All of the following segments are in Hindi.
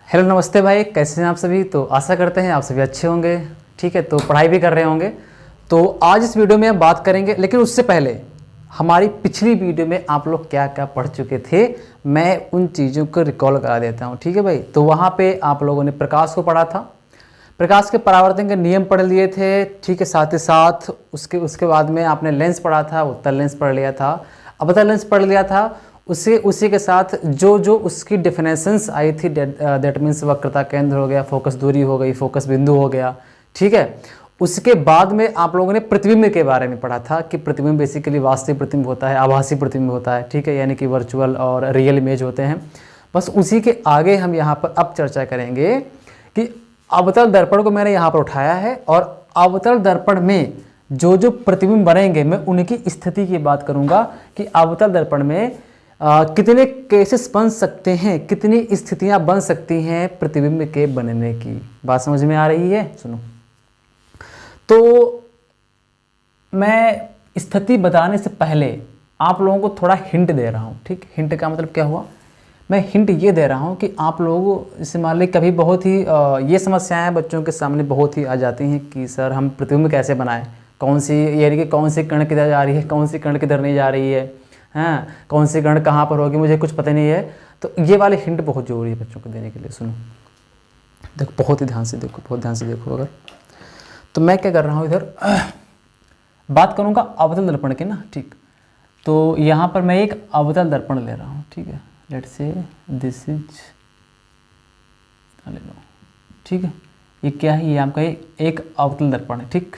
हेलो नमस्ते भाई, कैसे हैं आप सभी। तो आशा करते हैं आप सभी अच्छे होंगे। ठीक है, तो पढ़ाई भी कर रहे होंगे। तो आज इस वीडियो में हम बात करेंगे, लेकिन उससे पहले हमारी पिछली वीडियो में आप लोग क्या क्या पढ़ चुके थे, मैं उन चीज़ों को रिकॉल करा देता हूँ। ठीक है भाई, तो वहाँ पे आप लोगों ने प्रकाश को पढ़ा था, प्रकाश के परावर्तन के नियम पढ़ लिए थे। ठीक है, साथ ही साथ उसके उसके बाद में आपने लेंस पढ़ा था, उत्तल लेंस पढ़ लिया था, अवतल लेंस पढ़ लिया था। उसी के साथ जो जो उसकी डेफिनेशंस आई थी, दैट मीन्स वक्रता केंद्र हो गया, फोकस दूरी हो गई, फोकस बिंदु हो गया। ठीक है, उसके बाद में आप लोगों ने प्रतिबिंब के बारे में पढ़ा था कि प्रतिबिंब बेसिकली वास्तविक प्रतिबिंब होता है, आभासी प्रतिबिंब होता है। ठीक है, यानी कि वर्चुअल और रियल इमेज होते हैं। बस उसी के आगे हम यहाँ पर अब चर्चा करेंगे कि अवतल दर्पण को मैंने यहाँ पर उठाया है, और अवतल दर्पण में जो जो प्रतिबिंब बनेंगे मैं उनकी स्थिति की बात करूँगा कि अवतल दर्पण में कितने केसेस बन सकते हैं, कितनी स्थितियां बन सकती हैं प्रतिबिंब के बनने की। बात समझ में आ रही है? सुनो, तो मैं स्थिति बताने से पहले आप लोगों को थोड़ा हिंट दे रहा हूँ। ठीक, हिंट का मतलब क्या हुआ? मैं हिंट ये दे रहा हूँ कि आप लोग जैसे मान लीजिए कभी बहुत ही ये समस्याएं बच्चों के सामने बहुत ही आ जाती हैं कि सर हम प्रतिबिंब कैसे बनाएं, कौन सी यानी कि कौन सी किरण किधर जा रही है, कौन सी किरण किधर नहीं जा रही है, हाँ कौन सी किरण कहाँ पर होगी, मुझे कुछ पता नहीं है। तो ये वाले हिंट बहुत ज़रूरी है बच्चों को देने के लिए। सुनो, देखो बहुत ही ध्यान से देखो, बहुत ध्यान से देखो। अगर तो मैं क्या कर रहा हूँ, इधर बात करूँगा अवतल दर्पण के ना। ठीक, तो यहाँ पर मैं एक अवतल दर्पण ले रहा हूँ। ठीक है, लेट्स से दिस इज ले लो। ठीक है, ये क्या है? ये आपका एक अवतल दर्पण है। ठीक,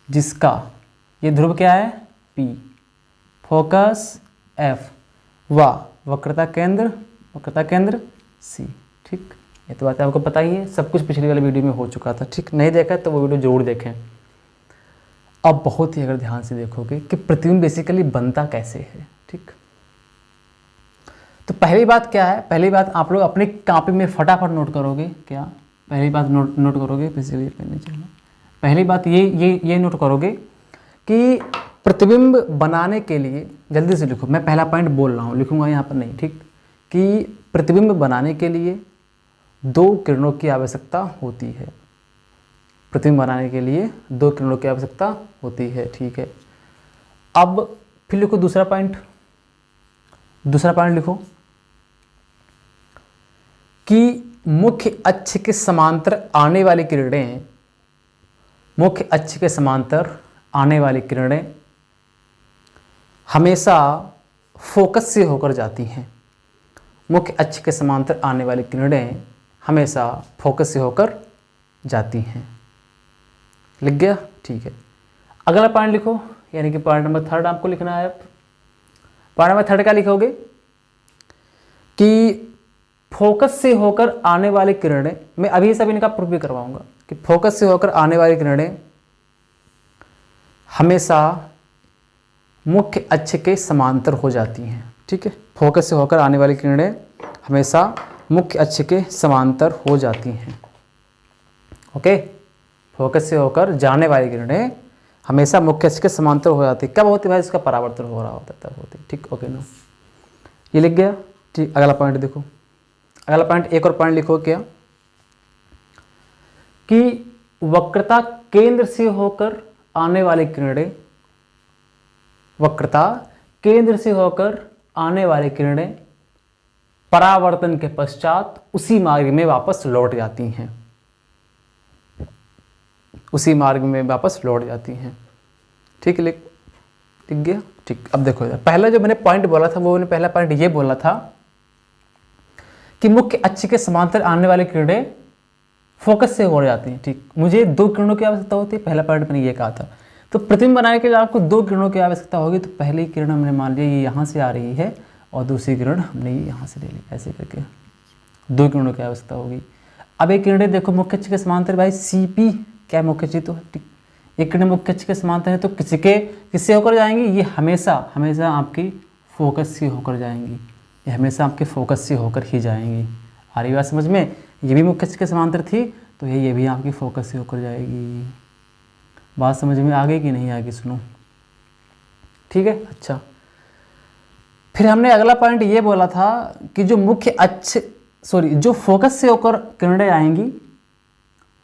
जिसका ये ध्रुव क्या है? P, फोकस F, वक्रता केंद्र C। ठीक, ये तो बात आपको पता ही है, सब कुछ पिछली वाले वीडियो में हो चुका था। ठीक, नहीं देखा तो वो वीडियो जरूर देखें। अब बहुत ही अगर ध्यान से देखोगे कि प्रतिबिंब बेसिकली बनता कैसे है। ठीक, तो पहली बात क्या है? पहली बात आप लोग अपनी कॉपी में फटाफट नोट करोगे। क्या पहली बात नोट करोगे? पहली बात ये नोट करोगे कि प्रतिबिंब बनाने के लिए, जल्दी से लिखो, मैं पहला पॉइंट बोल रहा हूँ, लिखूंगा यहाँ पर नहीं। ठीक, कि प्रतिबिंब बनाने के लिए दो किरणों की आवश्यकता होती है। प्रतिबिंब बनाने के लिए दो किरणों की आवश्यकता होती है। ठीक है, अब फिर लिखो दूसरा पॉइंट लिखो कि मुख्य अक्ष के समांतर आने वाली किरणें, मुख्य अक्ष के समांतर आने वाली किरणें हमेशा फोकस से होकर जाती हैं। मुख्य अक्ष के समांतर आने वाली किरणें हमेशा फोकस से होकर जाती हैं। लिख गया? ठीक है, अगला पॉइंट लिखो, यानी कि पॉइंट नंबर 3 आपको लिखना है। अब पॉइंट नंबर 3 क्या लिखोगे कि फोकस से होकर आने वाली किरणें, मैं अभी सब इनका प्रूफ भी करवाऊंगा कि फोकस से होकर आने वाली किरणें हमेशा मुख्य अक्ष के समांतर हो जाती हैं। ठीक है, फोकस से होकर आने वाली किरणें हमेशा मुख्य अक्ष के समांतर हो जाती हैं। ओके, फोकस से होकर जाने वाली किरणें हमेशा मुख्य अक्ष के समांतर हो जाती है। कब होती है भाई? इसका परावर्तन हो रहा होता है तब होती है। ठीक, ओके नो, ये लिख गया। ठीक, अगला पॉइंट देखो, अगला पॉइंट एक और पॉइंट लिखो क्या कि वक्रता केंद्र से होकर आने वाली किरणें, वक्रता केंद्र से होकर आने वाली किरणें परावर्तन के पश्चात उसी मार्ग में वापस लौट जाती हैं, उसी मार्ग में वापस लौट जाती हैं। ठीक, लिख गया? ठीक, अब देखो यार, पहला जो मैंने पॉइंट बोला था वो मैंने पहला पॉइंट ये बोला था कि मुख्य अक्ष के समांतर आने वाली किरणें फोकस से हो जाती हैं। ठीक, मुझे दो किरणों की आवश्यकता होती है, पहला पॉइंट मैंने ये कहा था। तो प्रतिबिंब बनाने के लिए आपको दो किरणों की आवश्यकता होगी। तो पहली किरण हमने मान लिया ये यहाँ से आ रही है, और दूसरी किरण हमने ये यहाँ से ले ली, ऐसे करके दो किरणों की आवश्यकता होगी। अब एक किरणें देखो मुख्य अक्ष के समांतर, भाई CP क्या मुख्य अक्ष तो है। ठीक, एक किरण मुख्य अक्ष के समांतर है तो किससे होकर जाएंगी? ये हमेशा आपकी फोकस से होकर जाएंगी, ये हमेशा आपके फोकस से होकर ही जाएंगी। आ रही बात समझ में? ये भी मुख्य अक्ष के समांतर थी तो ये भी आपकी फोकस से होकर जाएगी। बात समझ में आ गई कि नहीं आ गई? सुनो, ठीक है। अच्छा, फिर हमने अगला पॉइंट ये बोला था कि जो मुख्य अक्ष सॉरी जो फोकस से होकर किरणें आएंगी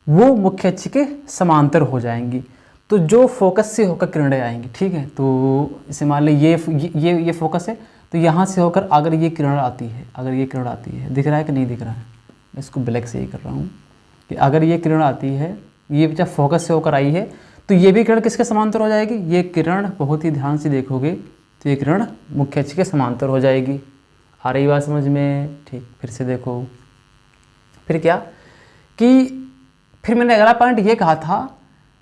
वो मुख्य अक्ष के समांतर हो जाएंगी। तो जो फोकस से होकर किरणें आएंगी, ठीक है, तो इसे मान लें ये फोकस है, तो यहाँ से होकर अगर ये किरण आती है, अगर ये किरण आती है, दिख रहा है कि नहीं दिख रहा है, मैं इसको ब्लैक से ही कर रहा हूँ कि अगर ये किरण आती है, ये जब फोकस से होकर आई है, तो ये भी किरण किसके समांतर हो जाएगी, ये किरण बहुत ही ध्यान से देखोगे तो ये किरण मुख्य अक्ष के समांतर हो जाएगी। आ रही बात समझ में? ठीक, फिर से देखो, फिर क्या कि फिर मैंने अगला पॉइंट ये कहा था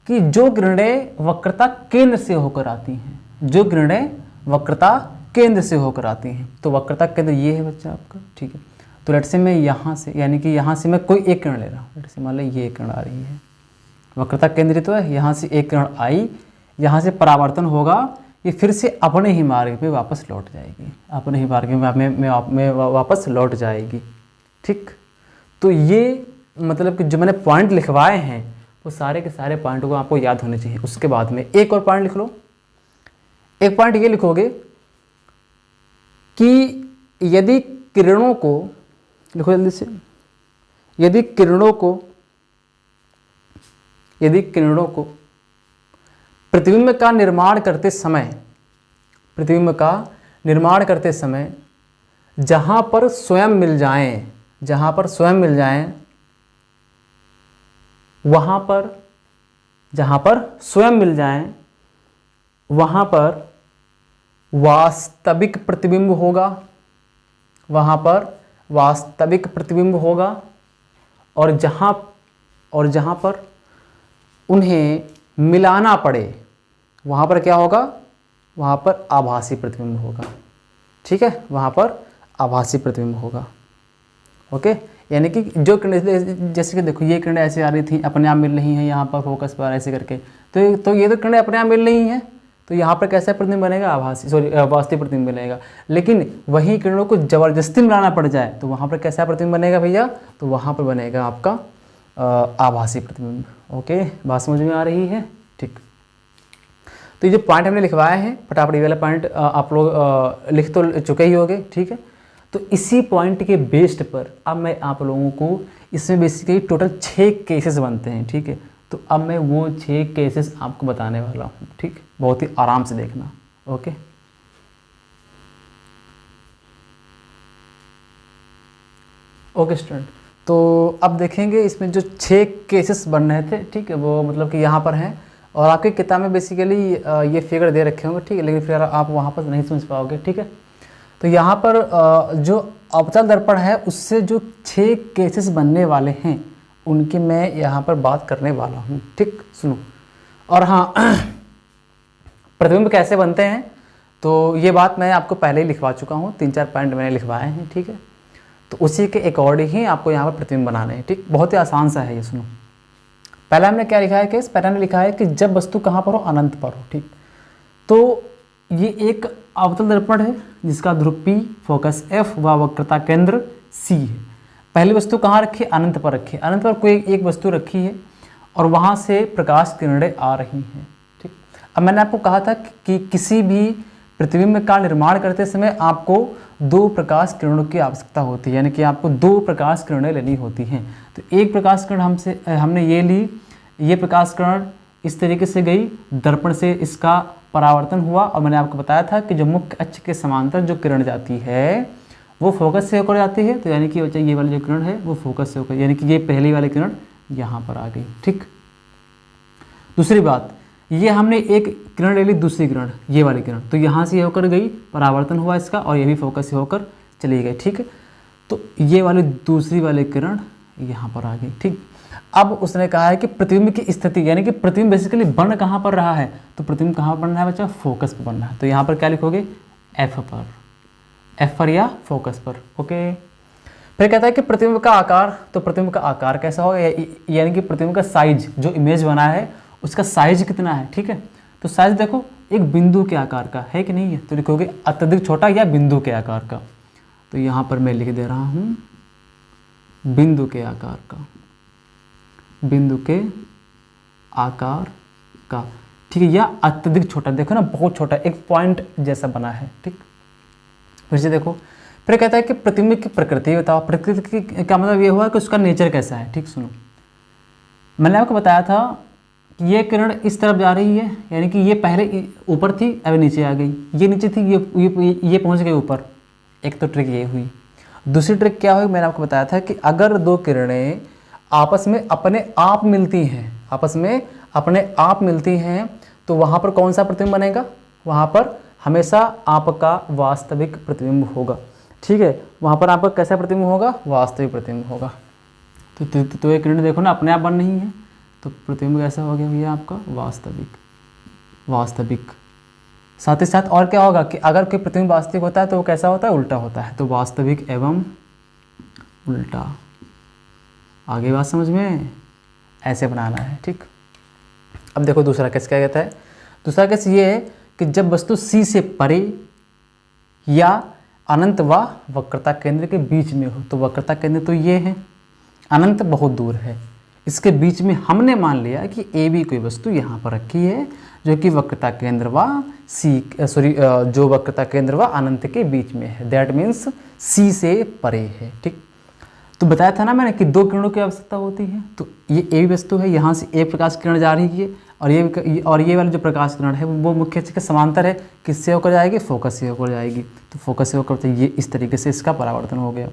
कि जो किरणें वक्रता केंद्र से होकर आती हैं, जो किरणें वक्रता केंद्र से होकर आती हैं, तो वक्रता केंद्र ये है बच्चा आपका, ठीक है। तो लेट से मैं यहाँ से, यानी कि यहाँ से मैं कोई एक किरण ले रहा हूँ, लेट से मान लो ये एक किरण आ रही है, वक्रता केंद्र तो है, यहाँ से एक किरण आई, यहाँ से परावर्तन होगा, ये फिर से अपने ही मार्ग में वापस लौट जाएगी, अपने ही मार्ग में वापस लौट जाएगी, ठीक। तो ये मतलब कि जो मैंने पॉइंट लिखवाए हैं वो सारे के सारे पॉइंटों को आपको याद होने चाहिए। उसके बाद में एक और पॉइंट लिख लो, एक पॉइंट ये लिखोगे कि यदि किरणों को, लिखो जल्दी से, यदि किरणों को प्रतिबिंब का निर्माण करते समय, प्रतिबिंब का निर्माण करते समय जहाँ पर स्वयं मिल जाएं, जहाँ पर स्वयं मिल जाएं, वहाँ पर, जहाँ पर स्वयं मिल जाएं, वहाँ पर वास्तविक प्रतिबिंब होगा, वहाँ पर वास्तविक प्रतिबिंब होगा, और जहाँ पर उन्हें मिलाना पड़े, वहाँ पर क्या होगा, वहाँ पर आभासी प्रतिबिंब होगा, ठीक है, वहाँ पर आभासी प्रतिबिंब होगा। ओके, यानी कि जो किरणें, जैसे कि देखो ये किरणें ऐसे आ रही थी, अपने आप मिल रही हैं यहाँ पर फोकस पर ऐसे करके, तो ये तो किरणें अपने आप मिल रही हैं, तो यहाँ पर कैसा प्रतिबिंब बनेगा, आभासी, सॉरी वास्तविक प्रतिबिंब बनेगा। लेकिन वही किरणों को जबरदस्ती मिलाना पड़ जाए तो वहाँ पर कैसा प्रतिबिंब बनेगा भैया, तो वहाँ पर बनेगा आपका आभासी प्रतिबिंब। ओके, बात समझ में आ रही है? ठीक, तो ये जो पॉइंट हमने लिखवाए हैं, फटाफट ये वाला पॉइंट आप लोग लिख तो चुके ही होंगे, ठीक है। तो इसी पॉइंट के बेस्ड पर अब मैं आप लोगों को, इसमें बेसिकली टोटल 6 केसेस बनते हैं, ठीक है। तो अब मैं वो 6 केसेस आपको बताने वाला हूँ, ठीक, बहुत ही आराम से देखना। ओके, ओके स्टूडेंट, तो अब देखेंगे इसमें जो 6 केसेस बन रहे थे, ठीक है, वो मतलब कि यहाँ पर हैं, और आपकी किताब में बेसिकली ये फिगर दे रखे होंगे, ठीक है, लेकिन फिर आप वहाँ पर नहीं समझ पाओगे, ठीक है। तो यहाँ पर जो अवतल दर्पण है उससे जो 6 केसेस बनने वाले हैं उनकी मैं यहाँ पर बात करने वाला हूँ, ठीक, सुनो। और हाँ, प्रतिबिंब कैसे बनते हैं तो ये बात मैं आपको पहले ही लिखवा चुका हूँ, 3-4 पॉइंट मैंने लिखवाए हैं, ठीक है। तो उसी के अकॉर्डिंग ही आपको यहाँ पर प्रतिबिंब बनाने हैं, ठीक, बहुत ही आसान सा है ये, सुनो। पहला हमने क्या लिखा है केस, पहला हमने लिखा है कि जब वस्तु कहाँ पर हो, अनंत पर हो, ठीक। तो ये एक अवतल दर्पण है जिसका ध्रुव P, फोकस F व वक्रता केंद्र C है। पहली वस्तु कहाँ रखी, अनंत पर रखी, अनंत पर कोई एक वस्तु रखी है और वहाँ से प्रकाश किरणें आ रही हैं, ठीक। अब मैंने आपको कहा था कि किसी भी प्रतिबिंब का निर्माण करते समय आपको 2 प्रकाश किरणों की आवश्यकता होती है, यानी कि आपको 2 प्रकाश किरणें लेनी होती हैं। तो एक प्रकाश किरण हमने ये ली, ये प्रकाश किरण इस तरीके से गई, दर्पण से इसका परावर्तन हुआ, और मैंने आपको बताया था कि जो मुख्य अक्ष के समांतर जो किरण जाती है वो फोकस से होकर जाती है, तो यानी कि ये वाली जो किरण है वो फोकस से होकर, यानी कि ये पहली वाली किरण यहाँ पर आ गई, ठीक। दूसरी बात, ये हमने एक किरण ले ली, दूसरी किरण ये वाली किरण, तो यहाँ से होकर गई, परावर्तन हुआ इसका, और ये भी फोकस से होकर चली गई, ठीक है। तो ये वाली दूसरी वाली किरण यहाँ पर आ गई, ठीक। अब उसने कहा है कि प्रतिबिंब की स्थिति, यानी कि प्रतिबिंब बेसिकली बन कहाँ पर रहा है, तो प्रतिबिंब कहाँ बन रहा है बच्चा, फोकस पर बन रहा है। तो यहाँ पर क्या लिखोगे, F पर, F पर या फोकस पर। ओके, फिर कहता है कि प्रतिबिंब का आकार, तो प्रतिबिंब का आकार कैसा होगा, यानी कि प्रतिबिंब का साइज, जो इमेज बना है उसका साइज कितना है, ठीक है। तो साइज देखो एक बिंदु के आकार का है कि नहीं है, तो लिखोगे अत्यधिक छोटा या बिंदु के आकार का। तो यहाँ पर मैं लिख दे रहा हूँ बिंदु के आकार का, बिंदु के आकार का, ठीक है, या अत्यधिक छोटा, देखो ना बहुत छोटा, एक पॉइंट जैसा बना है, ठीक। फिर से देखो, फिर कहता है कि प्रतिबिंब की प्रकृति बताओ। प्रकृति की का मतलब ये हुआ कि उसका नेचर कैसा है। ठीक सुनो, मैंने आपको बताया था कि ये किरण इस तरफ जा रही है, यानी कि ये पहले ऊपर थी अब नीचे आ गई, ये नीचे थी ये पहुंच गई ऊपर। एक तो ट्रिक ये हुई। दूसरी ट्रिक क्या हुई, मैंने आपको बताया था कि अगर दो किरणें आपस में अपने आप मिलती हैं, आपस में अपने आप मिलती हैं, तो वहाँ पर कौन सा प्रतिबिंब बनेगा, वहाँ पर हमेशा आपका वास्तविक प्रतिबिंब होगा। ठीक है, वहाँ पर आपका कैसा प्रतिबिंब होगा, वास्तविक प्रतिबिंब होगा। तो ये किरण देखो ना अपने आप बन रही है, तो प्रतिबिंब कैसा हो गया भैया आपका, वास्तविक। साथ ही साथ और क्या होगा कि अगर कोई प्रतिबिंब वास्तविक होता है तो वो कैसा होता है, उल्टा होता है। तो वास्तविक एवं उल्टा। आगे बात समझ में, ऐसे बनाना है। ठीक, अब देखो दूसरा केस क्या कहता है। दूसरा केस ये है कि जब वस्तु C से परे या अनंत व वक्रता केंद्र के बीच में हो। तो वक्रता केंद्र तो ये है, अनंत बहुत दूर है, इसके बीच में हमने मान लिया कि AB कोई वस्तु यहाँ पर रखी है जो कि वक्रता केंद्र व जो वक्रता केंद्र व अनंत के बीच में है। दैट मीन्स C से परे है। ठीक, तो बताया था ना मैंने कि दो किरणों की आवश्यकता होती है। तो ये AB वस्तु है, यहाँ से एक प्रकाश किरण जा रही है और ये वाली जो प्रकाश किरण है वो मुख्य अक्ष के समांतर है। किससे होकर जाएगी, फोकस से होकर जाएगी। तो फोकस से होकर ये इस तरीके से इसका परावर्तन हो गया।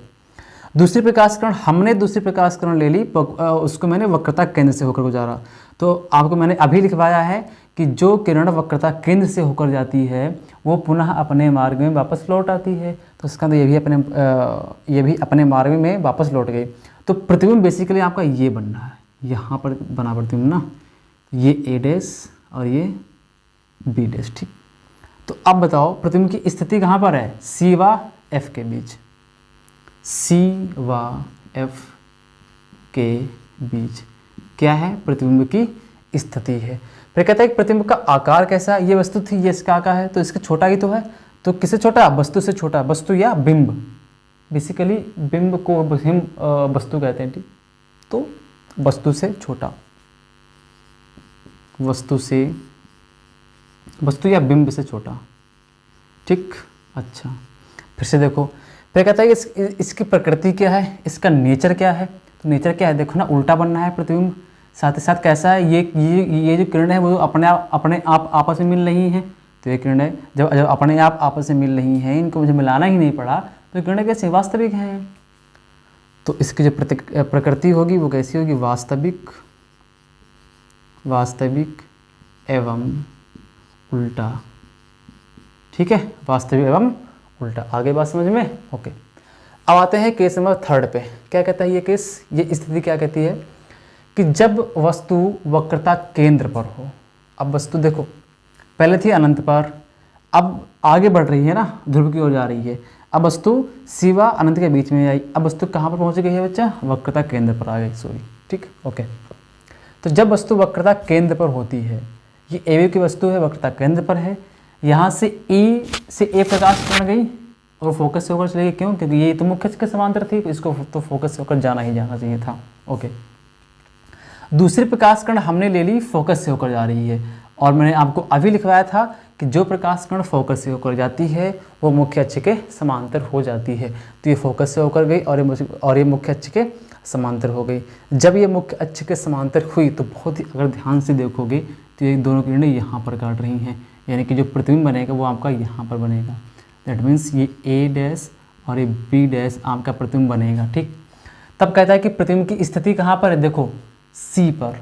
दूसरी प्रकाश किरण, हमने दूसरी प्रकाश किरण ले ली, उसको मैंने वक्रता केंद्र से होकर गुजारा। तो आपको मैंने अभी लिखवाया है कि जो किरण वक्रता केंद्र से होकर जाती है वो पुनः अपने मार्ग में वापस लौट आती है। तो इसका तो ये भी अपने मार्ग में वापस लौट गई। तो प्रतिबिंब बेसिकली आपका ये बनना है, यहाँ पर बना प्रतिबिंब ना, ये A' और ये B'। ठीक, तो अब बताओ प्रतिबिंब की स्थिति कहाँ पर है, C व F के बीच, C व F के बीच क्या है, प्रतिबिंब की स्थिति है। फिर कहता है कि प्रतिबिंब का आकार कैसा है। ये वस्तु थी, ये इसका आकार है, तो इसका छोटा ही तो है। तो किससे छोटा, वस्तु से छोटा। वस्तु या बिंब, बेसिकली बिंब को हम वस्तु कहते हैं। ठीक, तो वस्तु से छोटा, वस्तु या बिंब से छोटा। ठीक, अच्छा फिर से देखो, फिर कहता है कि इसकी प्रकृति क्या है, इसका नेचर क्या है। तो नेचर क्या है, देखो ना, उल्टा बनना है प्रतिबिंब। साथ ही साथ कैसा है, ये जो किरण है वो अपने आप आपस में मिल रही हैं। तो ये किरणें जब अपने आप आपस में मिल रही हैं, इनको मुझे मिलाना ही नहीं पड़ा, तो ये किरणें कैसे, वास्तविक हैं। तो इसकी जो प्रकृति होगी वो कैसी होगी, वास्तविक एवं उल्टा। ठीक है, वास्तविक एवं उल्टा। आगे बात समझ में, ओके। अब आते हैं केस नंबर 3 पे। क्या कहता है ये केस, ये स्थिति क्या कहती है कि जब वस्तु वक्रता केंद्र पर हो। अब वस्तु देखो पहले थी अनंत पर, अब आगे बढ़ रही है ना, ध्रुव की ओर जा रही है। अब वस्तु C व अनंत के बीच में आई। अब वस्तु कहाँ पर पहुँच गई है बच्चा, वक्रता केंद्र पर आ गई, सॉरी। ठीक, ओके। तो जब वस्तु वक्रता केंद्र पर होती है, ये AB की वस्तु है, वक्रता केंद्र पर है, यहाँ से E से A प्रकाश किरण गई और फोकस से होकर चली गई। क्यों, क्योंकि ये तो मुख्य अक्ष के समांतर थी, इसको तो फोकस से होकर जाना ही जाना चाहिए था। ओके, दूसरी प्रकाश किरण हमने ले ली, फोकस से होकर जा रही है। और मैंने आपको अभी लिखवाया था कि जो प्रकाश किरण फोकस से होकर जाती है वो मुख्य अक्ष के समांतर हो जाती है। तो ये फोकस से होकर गई और ये मुख्य अक्ष के समांतर हो गई। जब ये मुख्य अक्ष के समांतर हुई तो बहुत ही, अगर ध्यान से देखोगे तो ये दोनों किरणें यहाँ पर काट रही हैं, यानी कि जो प्रतिबिंब बनेगा वो आपका यहाँ पर बनेगा। दैट मीन्स ये A' और ये B' आपका प्रतिबिंब बनेगा। ठीक, तब कहता है कि प्रतिबिंब की स्थिति कहाँ पर है, देखो C पर।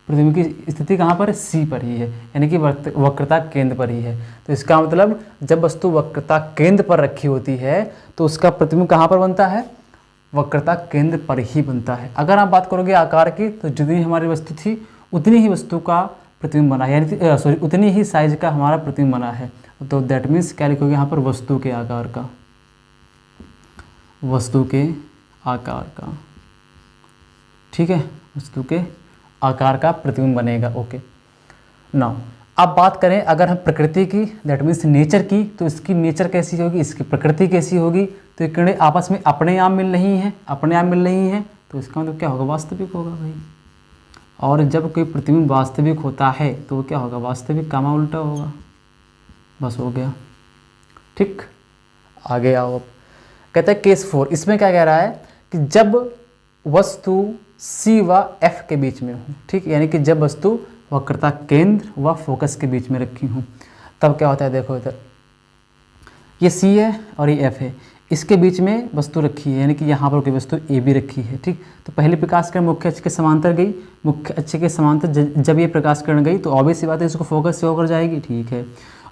प्रतिबिंब की स्थिति कहाँ पर है, C पर ही है, यानी कि वक्रता केंद्र पर ही है। तो इसका मतलब जब वस्तु वक्रता केंद्र पर रखी होती है तो उसका प्रतिबिंब कहाँ पर बनता है, वक्रता केंद्र पर ही बनता है। अगर आप बात करोगे आकार की, तो जितनी हमारी वस्तु थी उतनी ही वस्तु का प्रतिबिंब बना है, यानी उतनी ही साइज का हमारा प्रतिबिंब बना है। तो दैट मीन्स क्या लिखोगे यहाँ पर, वस्तु के आकार का। ठीक है, वस्तु के आकार का प्रतिबिंब बनेगा। ओके, नाउ अब बात करें अगर हम प्रकृति की, दैट मीन्स नेचर की, तो इसकी नेचर कैसी होगी, इसकी प्रकृति कैसी होगी। तो ये किरणें आपस में अपने आप मिल रही हैं, तो इसका मतलब क्या होगा, वास्तविक होगा भाई। और जब कोई प्रतिबिंब वास्तविक होता है तो वो क्या होगा, वास्तविक उल्टा होगा। बस हो गया। ठीक, आगे आओ। अब कहता है केस 4, इसमें क्या कह रहा है कि जब वस्तु C व F के बीच में हो, ठीक, यानी कि जब वस्तु वक्रता केंद्र व फोकस के बीच में रखी हूँ तब क्या होता है। देखो इधर ये C है और ये F है, इसके बीच में वस्तु रखी है, यानी कि यहाँ पर कोई वस्तु A भी रखी है, ठीक। तो पहली प्रकाश किरण मुख्य अक्ष के समांतर गई, मुख्य अक्ष के समांतर जब ये प्रकाश किरण गई तो ऑब्वियस सी बात है इसको फोकस से होकर जाएगी, ठीक है।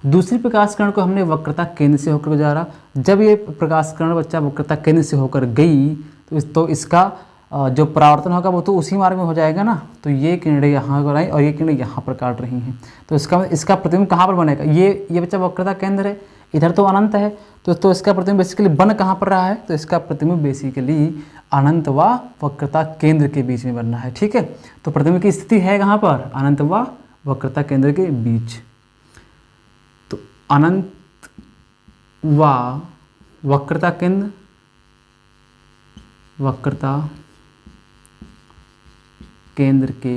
दूसरी प्रकाश किरण को हमने वक्रता केंद्र से होकर गुजारा, जब ये प्रकाश किरण बच्चा वक्रता केंद्र से होकर गई तो इसका जो परावर्तन होगा वो तो उसी मार्ग में हो जाएगा ना। तो ये किरणें यहाँ पर आई और ये किरणें यहाँ पर काट रही हैं, तो इसका प्रतिबिंब कहाँ पर बनेगा। ये बच्चा वक्रता केंद्र है, इधर तो अनंत है, तो इसका प्रतिबिंब बेसिकली बन कहाँ पर रहा है, तो इसका प्रतिबिंब बेसिकली अनंत व वक्रता केंद्र के बीच में बनना है, ठीक है। तो प्रतिबिंब की स्थिति है कहाँ पर, अनंत व वक्रता केंद्र के बीच। तो अनंत व वक्रता केंद्र, वक्रता केंद्र के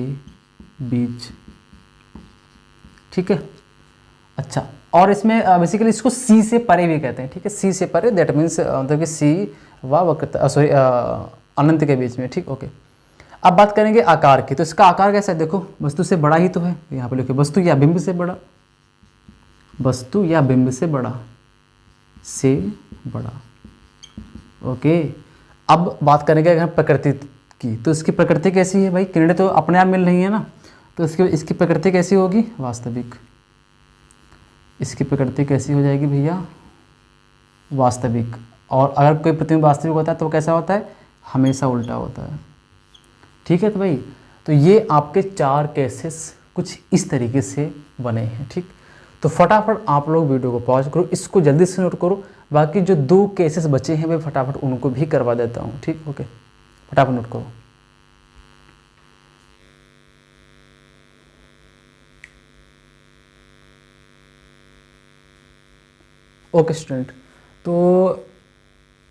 बीच, ठीक है। अच्छा, और इसमें बेसिकली इसको C से परे भी कहते हैं, ठीक है। C से परे दैट मीन्स मतलब कि C व वक्रता अनंत के बीच में, ठीक, ओके। अब बात करेंगे आकार की, तो इसका आकार कैसा है, देखो वस्तु से बड़ा ही तो है, यहाँ पे लिखो वस्तु या बिंब से बड़ा, वस्तु या बिंब से बड़ा, से बड़ा, ओके। अब बात करेंगे अगर प्रकृति की, तो इसकी प्रकृति कैसी है भाई, किरणें तो अपने आप मिल रही है ना, तो इसकी प्रकृति कैसी होगी, वास्तविक। इसकी प्रकृति कैसी हो जाएगी भैया, वास्तविक। और अगर कोई प्रतिबिंब वास्तविक होता है तो कैसा होता है, हमेशा उल्टा होता है, ठीक है। तो भाई तो ये आपके 4 केसेस कुछ इस तरीके से बने हैं, ठीक। तो फटाफट आप लोग वीडियो को पॉज करो, इसको जल्दी से नोट करो, बाकी जो 2 केसेस बचे हैं वे फटाफट उनको भी करवा देता हूँ, ठीक, ओके। फटाफट नोट करो। ओके स्टूडेंट, तो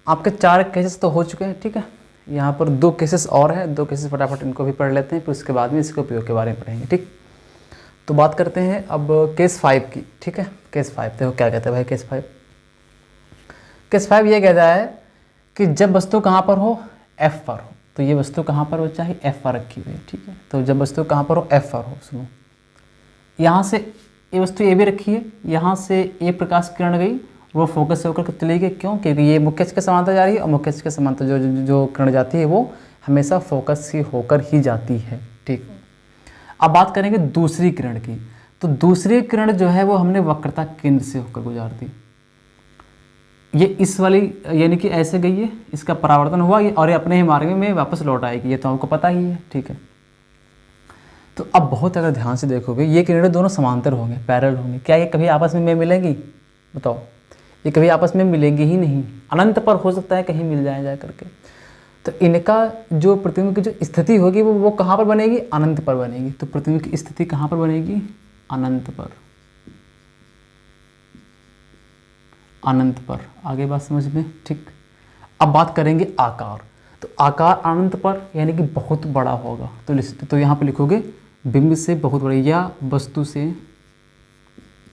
आपके 4 केसेस तो हो चुके हैं, ठीक है। यहाँ पर 2 केसेस और हैं, 2 केसेस फटाफट इनको भी पढ़ लेते हैं, फिर उसके बाद में इसके उपयोग के बारे में पढ़ेंगे, ठीक। तो बात करते हैं अब केस 5 की, ठीक है। केस 5 देखो क्या कहते हैं भाई, केस 5। केस 5 ये कहता है कि जब वस्तु कहाँ पर हो, F पर हो। तो ये वस्तु कहाँ पर हो, चाहे F पर रखी हुई है, ठीक है। तो जब वस्तु कहाँ पर हो, F पर हो, सुनो, यहाँ से ये वस्तु A भी रखी है, यहाँ से A प्रकाश किरण गई, वो फोकस से होकर चली गई, क्यों, क्योंकि ये मुख्य अक्ष के समांतर जा रही है और मुख्य अक्ष के समांतर जो किरण जाती है वो हमेशा फोकस से होकर ही जाती है, ठीक। अब बात करेंगे दूसरी किरण की, तो दूसरी किरण जो है वो हमने वक्रता केंद्र से होकर गुजार दी। ये इस वाली यानी कि ऐसे गई है, इसका परावर्तन हुआ और ये अपने ही मार्ग में वापस लौट आएगी, ये तो आपको पता ही है, ठीक है। तो अब बहुत अगर ध्यान से देखोगे ये किरणें दोनों समांतर होंगे, पैरेलल होंगे, क्या ये कभी आपस में मिलेंगी, बताओ, ये कभी आपस में मिलेंगी ही नहीं। अनंत पर हो सकता है कहीं मिल जाए करके, तो इनका जो प्रतिबिंब की जो स्थिति होगी वो कहाँ पर बनेगी, अनंत पर बनेगी। तो प्रतिबिंब की स्थिति कहाँ पर बनेगी, अनंत पर, अनंत पर। आगे बात समझ में, ठीक। अब बात करेंगे आकार, तो आकार अनंत पर यानी कि बहुत बड़ा होगा, तो यहाँ पे लिखोगे बिंब से बहुत बड़ा या वस्तु से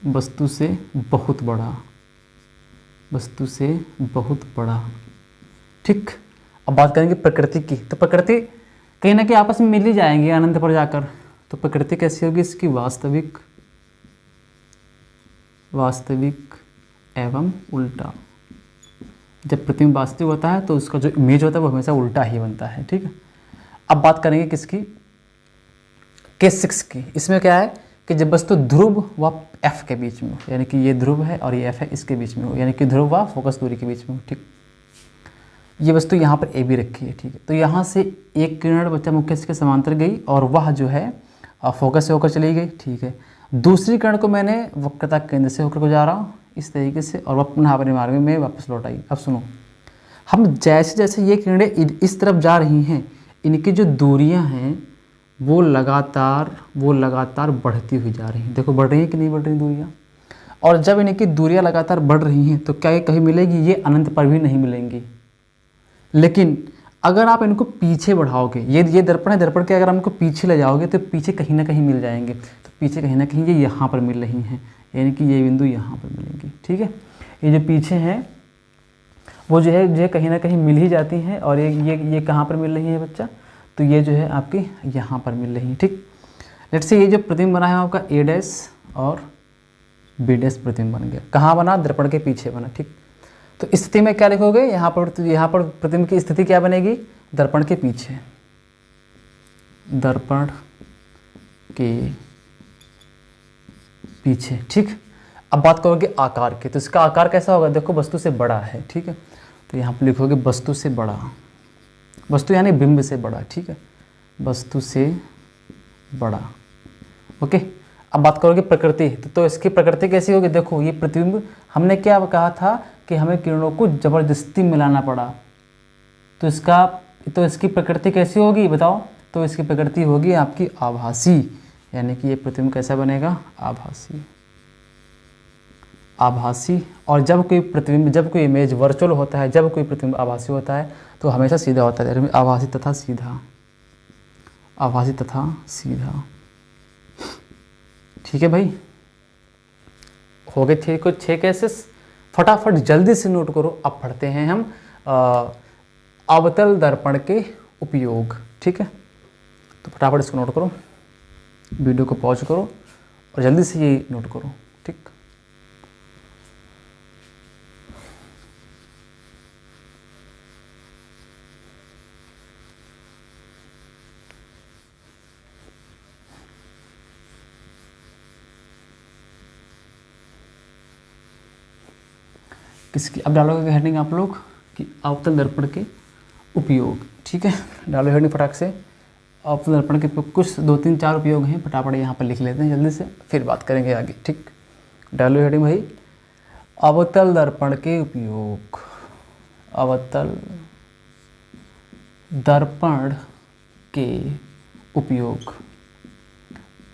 बहुत बड़ा, वस्तु से बहुत बड़ा, ठीक। अब बात करेंगे प्रकृति की, तो प्रकृति कहीं ना कहीं आपस में मिल ही जाएंगी अनंत पर जाकर। तो प्रकृति कैसी होगी इसकी, वास्तविक, वास्तविक एवं उल्टा। जब प्रतिबिंब वास्तविक होता है तो उसका जो इमेज होता है वो हमेशा उल्टा ही बनता है, ठीक है। अब बात करेंगे किसकी, केस 6 की। इसमें क्या है कि जब वस्तु ध्रुव व F के बीच में हो, यानी कि ये ध्रुव है और ये F है, इसके बीच में हो, यानी कि ध्रुव व फोकस दूरी के बीच में हो, ठीक। ये वस्तु यहाँ पर A भी रखी है, ठीक है। तो यहाँ से एक किरण बच्चा मुख्य अक्ष के समांतर गई और वह जो है फोकस से होकर चली गई, ठीक है। दूसरी किरण को मैंने वक्रता केंद्र से होकर गुजारा इस तरीके से और वह पुनः अपने मार्ग में वापस लौट आई। अब सुनो, हम जैसे जैसे ये किरणें इस तरफ जा रही हैं, इनकी जो दूरियां हैं वो लगातार बढ़ती हुई जा रही हैं। देखो बढ़ रही हैं कि नहीं बढ़ रही दूरियां, और जब इनकी दूरियां लगातार बढ़ रही हैं तो क्या ये कहीं मिलेगी, ये अनंत पर भी नहीं मिलेंगी। लेकिन अगर आप इनको पीछे बढ़ाओगे, ये दर्पण है, दर्पण के अगर हम इनको पीछे ले जाओगे तो पीछे कहीं ना कहीं मिल जाएंगे। तो पीछे कहीं ना कहीं ये यहाँ पर मिल रही हैं, यानी कि ये बिंदु यहाँ पर मिलेंगी, ठीक है। ये जो पीछे हैं वो जो है कहीं ना कहीं मिल ही जाती हैं। और ये कहाँ पर मिल रही है बच्चा, तो ये जो है आपकी यहाँ पर मिल रही है। ठीक, लेट्स से ये जो प्रतिबिंब बना है आपका ए डैश और बी डैश प्रतिबिंब बन गया। कहाँ बना, दर्पण के पीछे बना। ठीक, तो इस स्थिति में क्या लिखोगे यहाँ पर, तो यहाँ पर प्रतिबिंब की स्थिति क्या बनेगी, दर्पण के पीछे, दर्पण के पीछे। ठीक, अब बात करोगे आकार की, तो इसका आकार कैसा होगा, देखो वस्तु से बड़ा है। ठीक है, तो यहाँ पर लिखोगे वस्तु से बड़ा, वस्तु यानी बिंब से बड़ा। ठीक है, वस्तु से बड़ा। ओके, अब बात करोगे प्रकृति, तो इसकी प्रकृति कैसी होगी, देखो ये प्रतिबिंब हमने क्या कहा था कि हमें किरणों को ज़बरदस्ती मिलाना पड़ा, तो इसकी प्रकृति कैसी होगी बताओ, तो इसकी प्रकृति होगी आपकी आभासी, यानी कि ये प्रतिबिंब कैसा बनेगा, आभासी। आभासी, और जब कोई प्रतिबिंब, जब कोई इमेज वर्चुअल होता है, जब कोई प्रतिबिंब आभासी होता है तो हमेशा सीधा होता है, आभासी तथा सीधा, आभासी तथा सीधा। ठीक है भाई, हो गए थे कुछ 6 केसेस, फटाफट जल्दी से नोट करो। अब पढ़ते हैं हम अवतल दर्पण के उपयोग। ठीक है, तो फटाफट इसको नोट करो, वीडियो को पॉज करो और जल्दी से ये नोट करो। ठीक, किसकी, अब डालोगे हेडिंग आप लोग कि अवतल दर्पण के उपयोग। ठीक है, डालो हेडिंग फटाक से, अवतल दर्पण के कुछ 2 3 4 उपयोग हैं, फटाफट यहाँ पर लिख लेते हैं जल्दी से, फिर बात करेंगे आगे। ठीक, डालो हेडिंग भाई, अवतल दर्पण के उपयोग, अवतल दर्पण के उपयोग,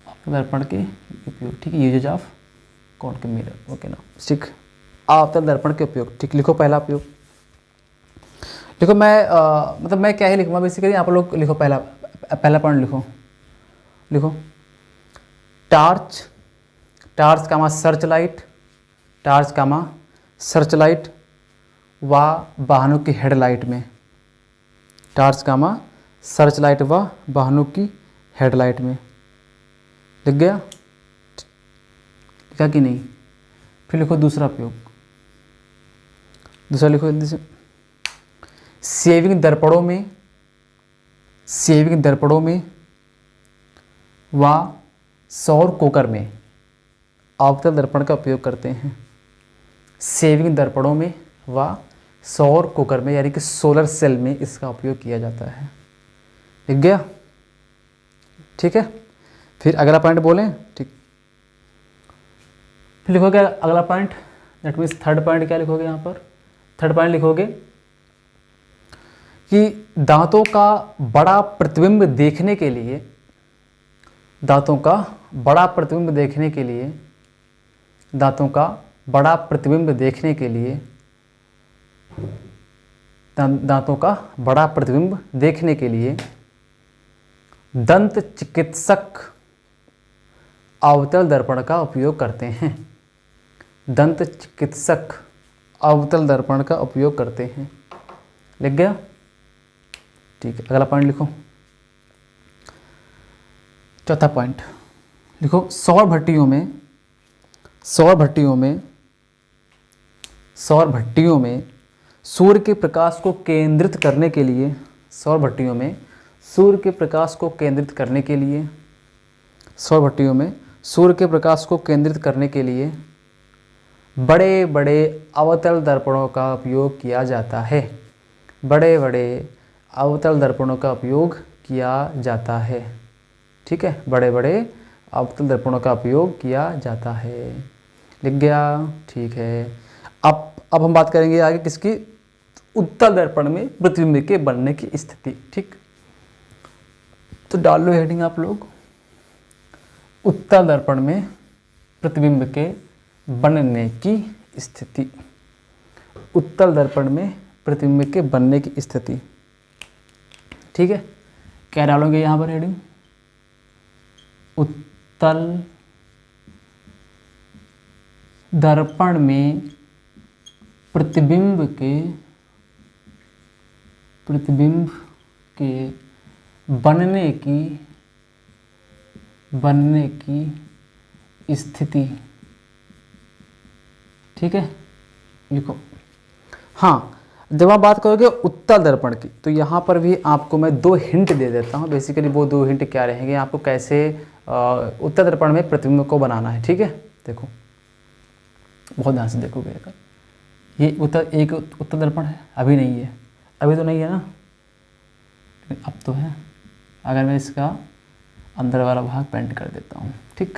अवतल दर्पण के उपयोग। ठीक है, uses of concave mirror. Okay ना, ठीक, अवतल दर्पण के उपयोग। ठीक, लिखो पहला उपयोग, लिखो मतलब मैं क्या ही लिखूँगा बेसिकली, आप लोग लिखो पहला पॉइंट लिखो, लिखो टार्च, टार्च कामा सर्च लाइट, टार्च कामा सर्च लाइट व वाहनों की हेडलाइट में, टार्च कामा सर्च लाइट व वाहनों की हेडलाइट में। लिख गया, लिखा कि नहीं, फिर लिखो दूसरा उपयोग, दूसरा लिखो जल्दी से, सेविंग दर्पणों में, सेविंग दर्पणों में व सौर कोकर में अवतल दर्पण का उपयोग करते हैं। सेविंग दर्पणों में व सौर कोकर में, यानी कि सोलर सेल में इसका उपयोग किया जाता है। लिख गया, ठीक है, फिर अगला पॉइंट बोलें। ठीक, फिर लिखोगे अगला point, that means third point क्या लिखोगे यहाँ पर, थर्ड पॉइंट लिखोगे कि दांतों का बड़ा प्रतिबिंब देखने के लिए, दांतों का बड़ा प्रतिबिंब देखने के लिए, दांतों का बड़ा प्रतिबिंब देखने के लिए, दांतों का बड़ा प्रतिबिंब देखने के लिए दंत चिकित्सक अवतल दर्पण का उपयोग करते हैं। दंत चिकित्सक अवतल दर्पण का उपयोग करते हैं। लिख गया, ठीक है, अगला पॉइंट लिखो, चौथा पॉइंट लिखो, सौर भट्टियों में, सौर भट्टियों में, सौर भट्टियों में सूर्य के प्रकाश को केंद्रित करने के लिए, सौर भट्टियों में सूर्य के प्रकाश को केंद्रित करने के लिए, सौर भट्टियों में सूर्य के प्रकाश को केंद्रित करने के लिए बड़े बड़े अवतल दर्पणों का उपयोग किया जाता है। बड़े बड़े अवतल दर्पणों का उपयोग किया जाता है। ठीक है, बड़े बड़े अवतल दर्पणों का उपयोग किया जाता है। लिख गया, ठीक है। अब हम बात करेंगे आगे किसकी, उत्तल दर्पण में प्रतिबिंब के बनने की स्थिति। ठीक, तो डाल लो हेडिंग आप लोग, उत्तल दर्पण में प्रतिबिंब के बनने की स्थिति। उत्तल दर्पण में प्रतिबिंब के बनने की स्थिति। ठीक है, क्या डालोगे यहाँ पर हेडिंग, उत्तल दर्पण में प्रतिबिंब के प्रतिबिंब के बनने की स्थिति, ठीक है। लिखो। हाँ, जब आप बात करोगे उत्तल दर्पण की, तो यहाँ पर भी आपको मैं 2 हिंट दे देता हूँ। बेसिकली वो 2 हिंट क्या रहेंगे, आपको कैसे उत्तल दर्पण में प्रतिबिंब को बनाना है, ठीक है। देखो, बहुत ध्यान से देखोगे। अगर ये एक उत्तल दर्पण है, अभी नहीं है, अभी तो नहीं है ना, लेकिन अब तो है। अगर मैं इसका अंदर वाला भाग पेंट कर देता हूँ, ठीक,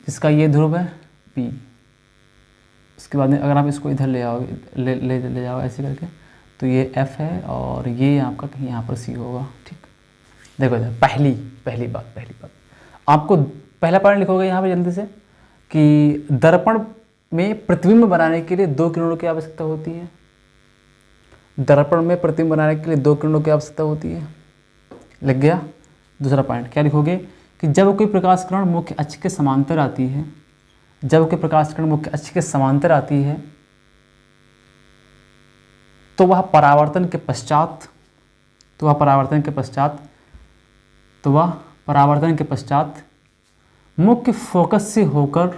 जिसका ये ध्रुव है P, उसके बाद में अगर आप इसको इधर ले आओगे, ले जाओ ऐसे करके, तो ये F है और ये आपका कहीं यहाँ पर C होगा, ठीक। देखो इधर पहली बात आपको पहला पॉइंट लिखोगे यहाँ पे जल्दी से कि दर्पण में प्रतिबिंब बनाने के लिए 2 किरणों की आवश्यकता होती है। दर्पण में प्रतिबिंब बनाने के लिए 2 किरणों की आवश्यकता होती है। लग गया। दूसरा पॉइंट क्या लिखोगे कि जब कोई प्रकाश किरण मुख्य अक्ष के समांतर आती है, जब कोई प्रकाश किरण मुख्य अक्ष के समांतर आती है, तो वह परावर्तन के पश्चात मुख्य फोकस से होकर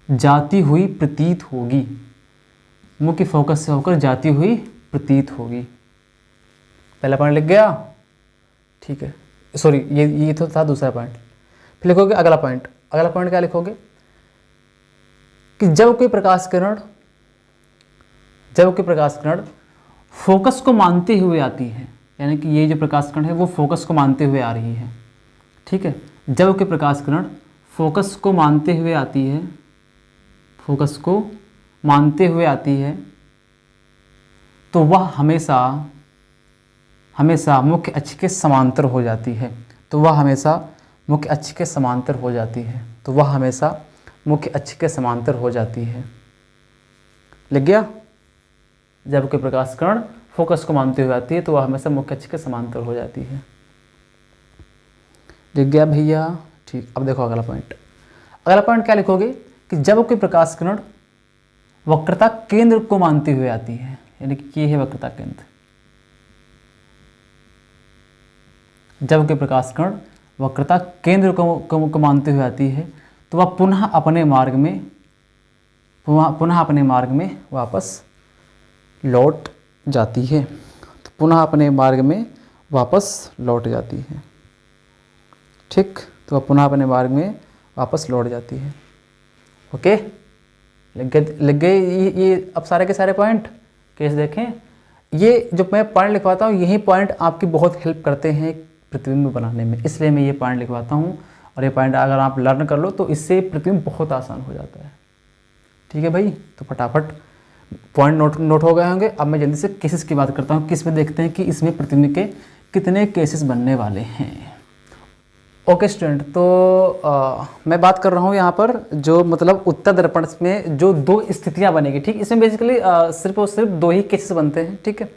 जाती हुई प्रतीत होगी। मुख्य फोकस से होकर जाती हुई प्रतीत होगी। पहला पॉइंट लिख गया, ठीक है। सॉरी, ये तो था दूसरा पॉइंट। फिर लिखोगे अगला पॉइंट क्या लिखोगे कि जब कोई प्रकाश किरण फोकस को मानते हुए आती है, यानी कि ये जो प्रकाश किरण है वो फोकस को मानते हुए आ रही है, ठीक है। जब कोई प्रकाश किरण फोकस को मानते हुए आती है, तो वह हमेशा मुख्य अक्ष के समांतर हो जाती है। लग गया। जब कोई प्रकाश किरण फोकस को मानते हुए आती है तो वह हमेशा मुख्य अक्ष के समांतर हो जाती है। लिख गया भैया, ठीक। अब देखो अगला पॉइंट क्या लिखोगे कि जब कोई प्रकाश किरण वक्रता केंद्र को मानते हुए आती है, यानी कि ये है वक्रता केंद्र। जब कोई प्रकाश किरण वक्रता केंद्र को मानते हुए आती है, तो वह पुनः अपने मार्ग में वापस लौट जाती है। ठीक, तो वह पुनः अपने मार्ग में वापस लौट जाती है। ओके, लग गए ये अब सारे के सारे पॉइंट। केस देखें, ये जो मैं पॉइंट लिखवाता हूँ यही पॉइंट आपकी बहुत हेल्प करते हैं प्रतिबिंब बनाने में, इसलिए मैं ये पॉइंट लिखवाता हूँ। और ये पॉइंट अगर आप लर्न कर लो तो इससे प्रतिबिंब बहुत आसान हो जाता है। ठीक है भाई, तो फटाफट पॉइंट नोट हो गए होंगे। अब मैं जल्दी से केसेस की बात करता हूँ कि इसमें देखते हैं कि इसमें प्रतिबिंब के कितने केसेस बनने वाले हैं। ओके स्टूडेंट, तो मैं बात कर रहा हूँ यहाँ पर जो मतलब उत्तर दर्पण में जो 2 स्थितियाँ बनेगी। ठीक, इसमें बेसिकली सिर्फ और सिर्फ 2 ही केसेस बनते हैं। ठीक है,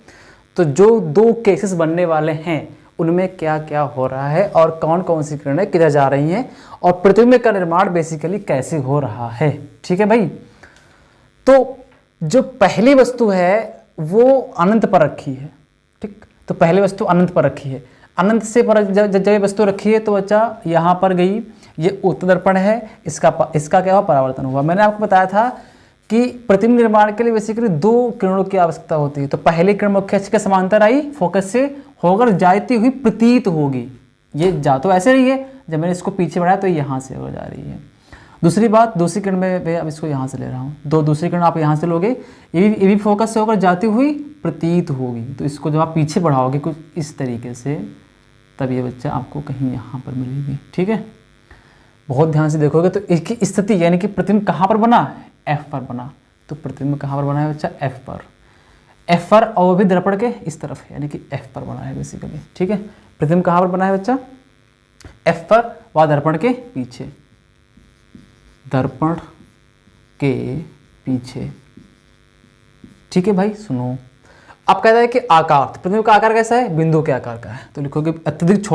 तो जो 2 केसेस बनने वाले हैं उनमें क्या क्या हो रहा है और कौन कौन सी किरणें किधर जा रही हैं और प्रतिबिंब का निर्माण बेसिकली कैसे हो रहा है। ठीक है भाई, तो जो पहली वस्तु है वो अनंत पर रखी है। ठीक, तो पहली वस्तु अनंत पर रखी है। अनंत से पर जब ये वस्तु रखी है तो बच्चा यहाँ पर गई, ये उत्तर दर्पण है, इसका क्या हुआ, परावर्तन हुआ। मैंने आपको बताया था कि प्रतिबिंब निर्माण के लिए बेसिकली 2 किरणों की आवश्यकता होती है। तो पहली किरण मुख्य अक्ष के समांतर आई, फोकस से होकर जाती हुई प्रतीत होगी। ये जा तो ऐसे रही है, जब मैंने इसको पीछे बढ़ाया तो यहाँ से हो जा रही है। दूसरी बात, दूसरी किरण में अब इसको यहाँ से ले रहा हूँ, दूसरी किरण आप यहाँ से लोगे, ये भी फोकस से होकर जाती हुई प्रतीत होगी। तो इसको जब आप पीछे बढ़ाओगे कुछ इस तरीके से, तब ये बच्चा आपको कहीं यहाँ पर मिलेगी। ठीक है, बहुत ध्यान से देखोगे तो इसकी स्थिति यानी कि प्रतिबिंब कहाँ पर बना, F पर बना। तो प्रतिबिंब कहाँ पर बना है बच्चा, F पर, और वो भी दर्पण के इस तरफ है, यानी कि F पर बना है बेसिकली। ठीक है, प्रतिबिंब कहाँ पर बना है बच्चा, F पर, व दर्पण के पीछे, दर्पण के पीछे। ठीक है भाई, सुनो, अब कहता है कि आकार, प्रतिबिंब का आकार कैसा है, बिंदु के आकार का है। तो लिखोगे अत्यधिक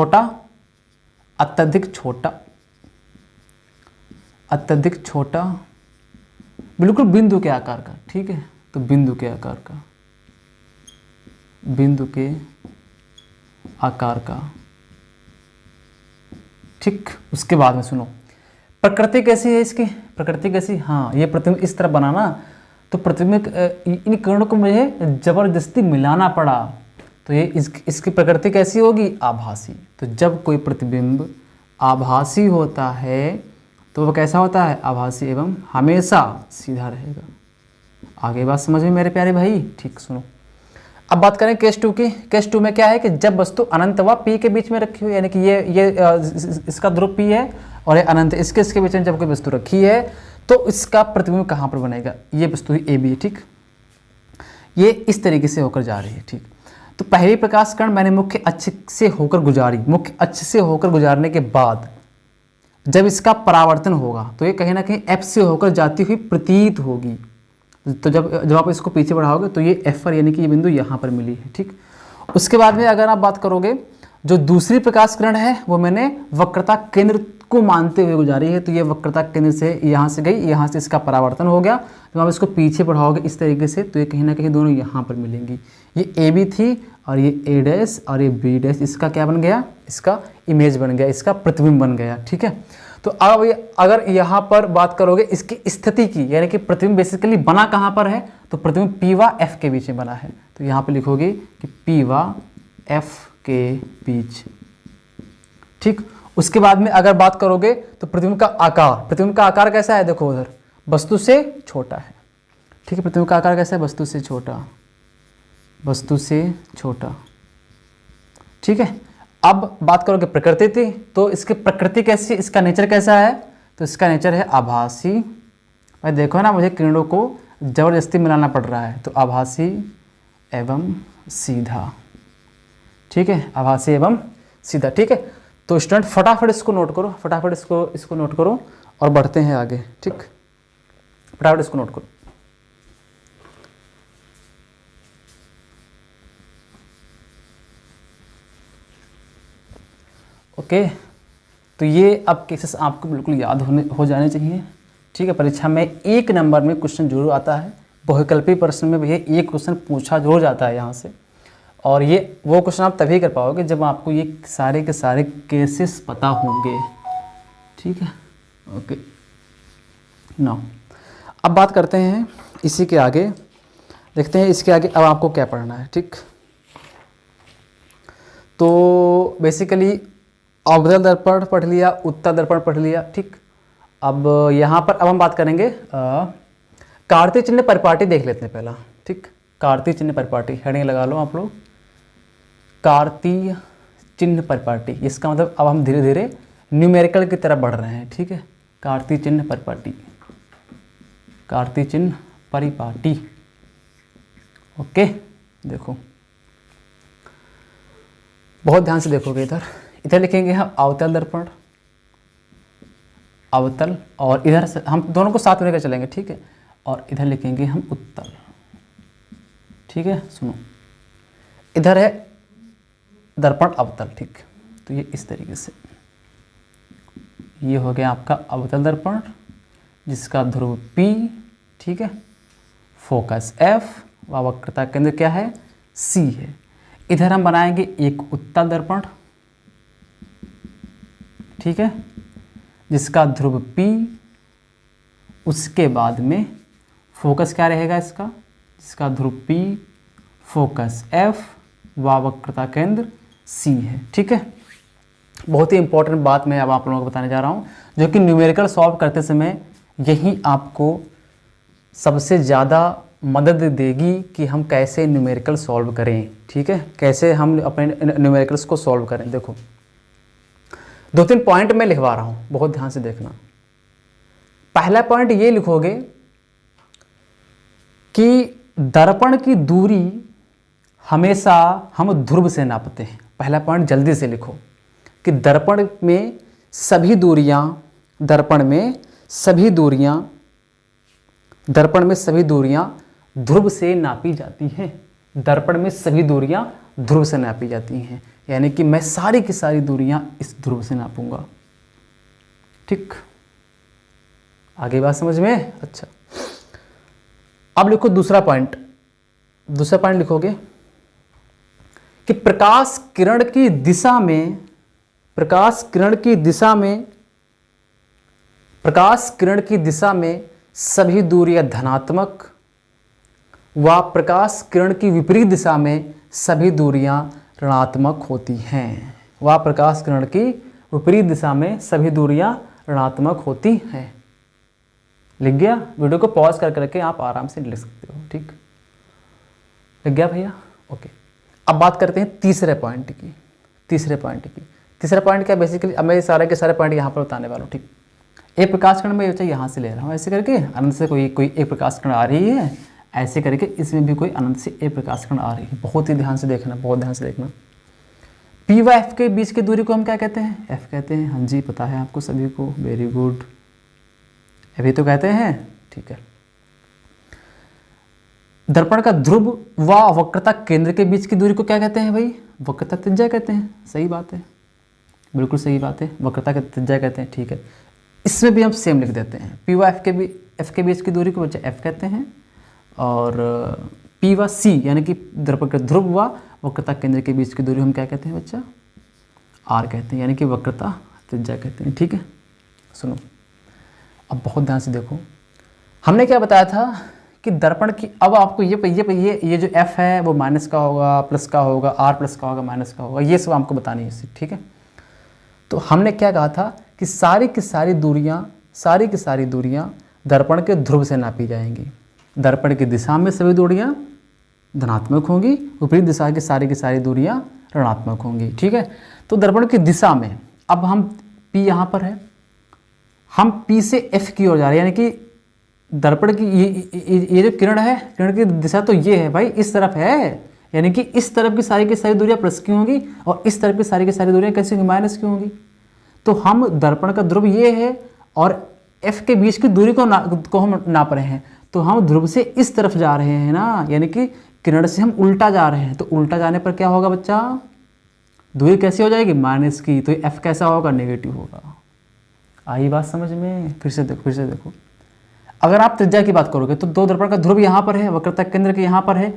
छोटा, अत्यधिक छोटा, बिल्कुल बिंदु के आकार का, ठीक है, तो बिंदु के आकार का, बिंदु के आकार का, ठीक। उसके बाद में सुनो, प्रकृति कैसी है इसकी, प्रकृति कैसी, हाँ ये प्रतिबिंब इस तरह बनाना, तो प्रतिबिंब इन किरणों को मुझे जबरदस्ती मिलाना पड़ा, तो ये इसकी प्रकृति कैसी होगी, आभासी। तो जब कोई प्रतिबिंब आभासी होता है तो वह कैसा होता है, आभासी एवं हमेशा सीधा रहेगा। आगे बात समझ में मेरे प्यारे भाई, ठीक। सुनो, अब बात करें केस 2 की। केस 2 में क्या है कि जब वस्तु अनंत व पी के बीच में रखी हुई, यानी कि ये इसका ध्रुव पी है और ये अनंत, इसके बीच में जब कोई वस्तु रखी है तो इसका प्रतिबिंब कहाँ पर बनेगा, ये वस्तु ए बी है, ठीक। ये इस तरीके से होकर जा रही है, ठीक। तो पहली प्रकाश किरण मैंने मुख्य अक्ष से होकर गुजारी, मुख्य अक्ष से होकर गुजारने के बाद जब इसका परावर्तन होगा तो ये कहीं ना कहीं एफ से होकर जाती हुई प्रतीत होगी। तो जब आप इसको पीछे बढ़ाओगे तो ये एफ पर, यानी कि ये बिंदु यहाँ पर मिली है, ठीक। उसके बाद में अगर आप बात करोगे, जो दूसरी प्रकाश किरण है वो मैंने वक्रता केंद्र को मानते हुए गुजारी है, तो ये वक्रता केंद्र से यहाँ से गई, यहाँ से इसका परावर्तन हो गया, जब आप इसको पीछे बढ़ाओगे इस तरीके से तो ये कहीं ना कहीं दोनों यहाँ पर मिलेंगी। ये ए बी थी और ये ए डैश और ये बी डैश, इसका क्या बन गया, इसका इमेज बन गया, इसका प्रतिबिंब बन गया, ठीक है। तो अब अगर यहाँ पर बात करोगे इसकी स्थिति की, यानी कि प्रतिबिंब बेसिकली बना कहाँ पर है, तो प्रतिबिंब पी व एफ के बीच में बना है, तो यहाँ पे लिखोगे कि पी व एफ के बीच, ठीक। उसके बाद में अगर बात करोगे तो प्रतिबिंब का आकार, प्रतिबिंब का आकार कैसा है, देखो उधर वस्तु से छोटा है, ठीक है। प्रतिबिंब का आकार कैसा है, वस्तु से छोटा, वस्तु से छोटा, ठीक है। अब बात करोगे प्रकृति थी, तो इसकी प्रकृति कैसी, इसका नेचर कैसा है, तो इसका नेचर है आभासी। भाई देखो ना, मुझे किरणों को जबरदस्ती मिलाना पड़ रहा है, तो आभासी एवं सीधा, ठीक है, आभासी एवं सीधा, ठीक है। तो स्टूडेंट फटाफट इसको नोट करो, फटाफट इसको नोट करो और बढ़ते हैं आगे, ठीक। फटाफट इसको नोट करो। ओके, तो ये अब केसेस आपको बिल्कुल याद हो जाने चाहिए, ठीक है। परीक्षा में 1 नंबर में क्वेश्चन जरूर आता है, बहुविकल्पी प्रश्न में भैया एक क्वेश्चन पूछा जरूर जाता है यहाँ से, और ये वो क्वेश्चन आप तभी कर पाओगे जब आपको ये सारे के सारे केसेस पता होंगे, ठीक है। ओके, नाउ अब बात करते हैं इसी के आगे, देखते हैं इसके आगे अब आपको क्या पढ़ना है, ठीक। तो बेसिकली अवतल दर्पण पढ़ लिया, उत्तल दर्पण पढ़ लिया, ठीक। अब यहाँ पर अब हम बात करेंगे कार्तीय चिन्ह परिपाटी देख लेते हैं पहला, ठीक। कार्तीय चिन्ह परिपाटी हेडिंग लगा लो आप लोग, कार्तीय चिन्ह परिपाटी, इसका मतलब अब हम धीरे धीरे न्यूमेरिकल की तरफ बढ़ रहे हैं, ठीक है। कार्तीय चिन्ह परिपाटी, कार्तीय चिन्ह परिपाटी, ओके। देखो बहुत ध्यान से देखोगे, इधर लिखेंगे हम अवतल दर्पण, अवतल, और इधर से हम दोनों को साथ में लेकर चलेंगे, ठीक है। और इधर लिखेंगे हम उत्तल, ठीक है। सुनो, इधर है दर्पण अवतल, ठीक। तो ये इस तरीके से, ये हो गया आपका अवतल दर्पण जिसका ध्रुव P, ठीक है, फोकस F व वक्रता केंद्र क्या है, C है। इधर हम बनाएंगे एक उत्तल दर्पण, ठीक है, जिसका ध्रुव P, उसके बाद में फोकस क्या रहेगा इसका, जिसका ध्रुव P, फोकस F व वक्रता केंद्र C है, ठीक है। बहुत ही इंपॉर्टेंट बात मैं अब आप लोगों को बताने जा रहा हूँ, जो कि न्यूमेरिकल सॉल्व करते समय यही आपको सबसे ज़्यादा मदद देगी कि हम कैसे न्यूमेरिकल सॉल्व करें, ठीक है, कैसे हम अपने न्यूमेरिकल्स को सॉल्व करें। देखो 2-3 पॉइंट मैं लिखवा रहा हूँ, बहुत ध्यान से देखना। पहला पॉइंट ये लिखोगे कि दर्पण की दूरी हमेशा हम ध्रुव से नापते हैं। पहला पॉइंट जल्दी से लिखो कि दर्पण में सभी दूरियां ध्रुव से नापी जाती हैं। दर्पण में सभी दूरियां ध्रुव से नापी जाती हैं, यानी कि मैं सारी की सारी दूरियां इस ध्रुव से नापूंगा, ठीक। आगे बात समझ में? अच्छा, अब लिखो दूसरा पॉइंट लिखोगे कि प्रकाश किरण की दिशा में सभी दूरियां धनात्मक व प्रकाश किरण की विपरीत दिशा में सभी दूरियां ऋणात्मक होती हैं। प्रकाश किरण की विपरीत दिशा में सभी दूरियां ऋणात्मक होती हैं। लिख गया? वीडियो को पॉज करके आप आराम से लिख सकते हो। ठीक, लिख गया भैया? ओके। अब बात करते हैं तीसरे पॉइंट की। तीसरा पॉइंट क्या? बेसिकली अब मैं सारे के सारे पॉइंट यहाँ पर बताने वाला हूँ। ठीक, एक प्रकाश किरण में यहाँ से ले रहा हूँ, ऐसे करके अनंत से कोई एक प्रकाश किरण आ रही है, ऐसे करके इसमें भी कोई अनंत से एक प्रकाश किरण आ रही है। बहुत ही ध्यान से देखना, पी व एफ के बीच की दूरी को हम क्या कहते हैं? एफ कहते हैं। हाँ जी, पता है आपको सभी को, वेरी गुड, अभी तो कहते हैं। ठीक है, दर्पण का ध्रुव व वक्रता केंद्र के बीच की दूरी को क्या कहते हैं भाई? वक्रता त्रिज्या कहते हैं। सही बात है, बिल्कुल सही बात है, वक्रता का त्रिज्या कहते हैं। ठीक है, इसमें भी हम सेम लिख देते हैं। पी व एफ के बीच की दूरी को बच्चा एफ कहते हैं, और पी व सी यानी कि दर्पण का ध्रुव व वक्रता केंद्र के बीच की दूरी हम क्या कहते हैं बच्चा? आर कहते हैं, यानी कि वक्रता त्रिज्या कहते हैं। ठीक है, सुनो अब बहुत ध्यान से देखो। हमने क्या बताया था कि दर्पण की, अब आपको ये जो एफ है वो माइनस का होगा, प्लस का होगा, आर प्लस का होगा, माइनस का होगा, ये सब आपको बतानी है। ठीक है, तो हमने क्या कहा था कि सारी की सारी दूरियां दर्पण के ध्रुव से नापी जाएंगी। दर्पण की दिशा में सभी दूरियां धनात्मक होंगी, विपरीत दिशा की सारी दूरियां ऋणात्मक होंगी। ठीक है, तो दर्पण की दिशा में अब हम P यहाँ पर है, हम P से F की ओर जा रहे हैं, यानी कि दर्पण की ये जो किरण है, किरण की दिशा तो ये है भाई, इस तरफ है, यानी कि इस तरफ की सारी दूरियां प्लस की होंगी और इस तरफ की सारी दूरियां कैसी होंगी? माइनस की होंगी। तो हम दर्पण का ध्रुव ये है और F के बीच की दूरी को हम नाप रहे हैं, तो हम ध्रुव से इस तरफ जा रहे हैं ना, यानी कि किरण से हम उल्टा जा रहे हैं। तो उल्टा जाने पर क्या होगा बच्चा? दूरी कैसी हो जाएगी? माइनस की। तो F कैसा होगा? नेगेटिव होगा। आई बात समझ में? फिर से देखो, अगर आप त्रिज्या की बात करोगे तो दो दर्पण का ध्रुव यहाँ पर है, वक्रता केंद्र के यहाँ पर है।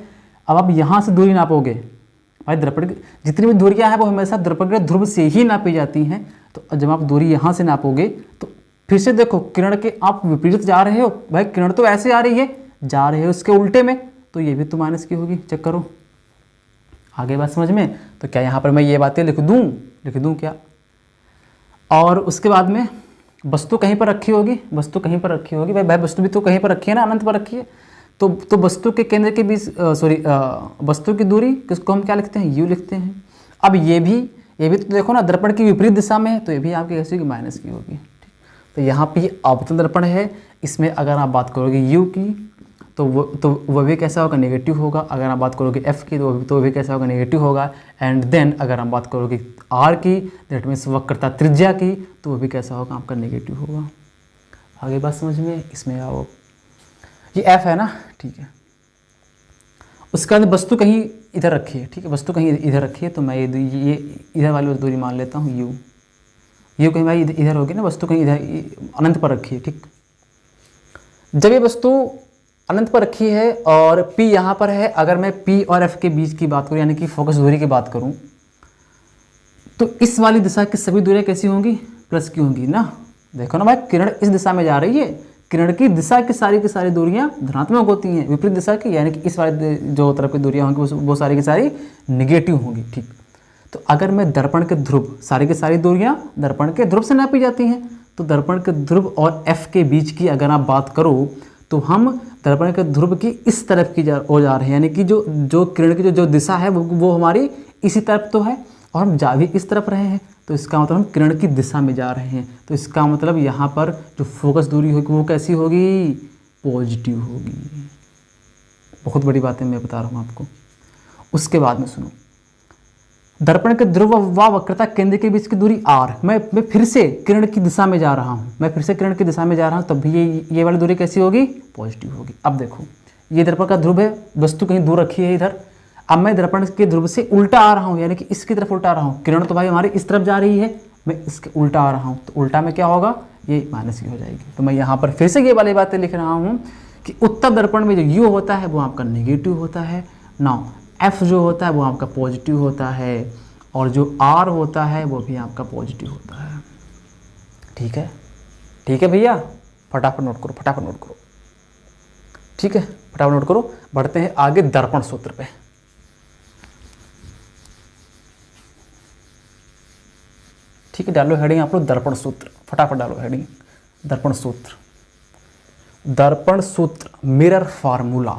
अब आप यहाँ से दूरी नापोगे भाई, दर्पण की जितनी भी दूरियां हैं वो हमेशा दर्पण के ध्रुव से ही नापी जाती हैं। तो जब आप दूरी यहाँ से नापोगे तो फिर से देखो, किरण के आप विपरीत जा रहे हो भाई, किरण तो ऐसे आ रही है, जा रहे हो उसके उल्टे में, तो ये भी तो माइनस की होगी। चेक करो, आगे बात समझ में? तो क्या यहाँ पर मैं ये बातें लिख दूँ क्या? और उसके बाद में वस्तु कहीं पर रखी होगी, भाई वस्तु भी तो कहीं पर रखी है ना, अनंत पर रखी है। तो वस्तु के केंद्र के बीच वस्तु की दूरी किसको हम क्या लिखते हैं? यू लिखते हैं। अब ये भी तो देखो ना, दर्पण की विपरीत दिशा में है, तो ये भी आपकी कैसी होगी? माइनस की होगी। तो यहाँ पे अवतल दर्पण है, इसमें अगर आप बात करोगे यू की तो वह भी कैसा होगा? नेगेटिव होगा। अगर आप बात करोगे एफ की तो वो भी कैसा होगा? नेगेटिव होगा। एंड देन अगर हम बात करोगे आर की, दैट मीन्स वक्रता त्रिज्या की, तो वो भी कैसा होगा? आपका नेगेटिव होगा। आगे बात समझ में? इसमें आओ, ये एफ है ना, ठीक है। उसके बाद वस्तु कहीं इधर रखी है, ठीक है, वस्तु कहीं इधर रखी है, तो मैं ये इधर वाली दूरी मान लेता हूँ यू कहीं भाई इधर होगी ना, वस्तु कहीं इधर अनंत पर रखी है, ठीक। जब ये वस्तु अनंत पर रखी है और P यहाँ पर है, अगर मैं P और F के बीच की बात करूँ यानी कि फोकस दूरी की बात करूँ, तो इस वाली दिशा की सभी दूरियां कैसी होंगी? प्लस की होंगी ना। देखो ना भाई, किरण इस दिशा में जा रही है, किरण की दिशा की सारी दूरियां धनात्मक होती हैं, विपरीत दिशा की यानी कि इस वाली जो तरफ की दूरियां होंगी वो सारी की सारी निगेटिव होंगी, ठीक। तो अगर मैं दर्पण के ध्रुव, सारी की सारी दूरियां दर्पण के ध्रुव से नापी जाती हैं, तो दर्पण के ध्रुव और F के बीच की अगर आप बात करो तो हम दर्पण के ध्रुव की इस तरफ की हो जा रहे हैं, यानी कि जो किरण की जो दिशा है वो हमारी इसी तरफ तो है और हम जा भी इस तरफ रहे हैं, तो इसका मतलब हम किरण की दिशा में जा रहे हैं। तो इसका मतलब यहाँ पर जो फोकस दूरी होगी वो कैसी होगी? पॉजिटिव होगी। बहुत बड़ी बात है, मैं बता रहा हूँ आपको। उसके बाद में सुनो, दर्पण के ध्रुव व वक्रता केंद्र के बीच की दूरी r, मैं फिर से किरण की दिशा में जा रहा हूँ, तब भी ये वाली दूरी कैसी होगी? पॉजिटिव होगी। अब देखो, ये दर्पण का ध्रुव है, वस्तु कहीं दूर रखी है इधर, अब मैं दर्पण के ध्रुव से उल्टा आ रहा हूँ, यानी कि इसकी तरफ उल्टा आ रहा हूँ। किरण तो भाई हमारी इस तरफ जा रही है, मैं इसके उल्टा आ रहा हूँ, तो उल्टा में क्या होगा? ये माइनस की हो जाएगी। तो मैं यहाँ पर फिर से ये वाली बातें लिख रहा हूँ कि उत्तर दर्पण में जो यू होता है वो आपका नेगेटिव होता है। नाउ एफ जो होता है वो आपका पॉजिटिव होता है और जो आर होता है वो भी आपका पॉजिटिव होता है। ठीक है, ठीक है भैया, फटाफट नोट करो, फटाफट नोट करो। ठीक है, फटाफट नोट करो। बढ़ते हैं आगे दर्पण सूत्र पे। ठीक है, डालो हेडिंग आप लोग दर्पण सूत्र, फटाफट डालो हेडिंग दर्पण सूत्र। दर्पण सूत्र, मिरर फार्मूला,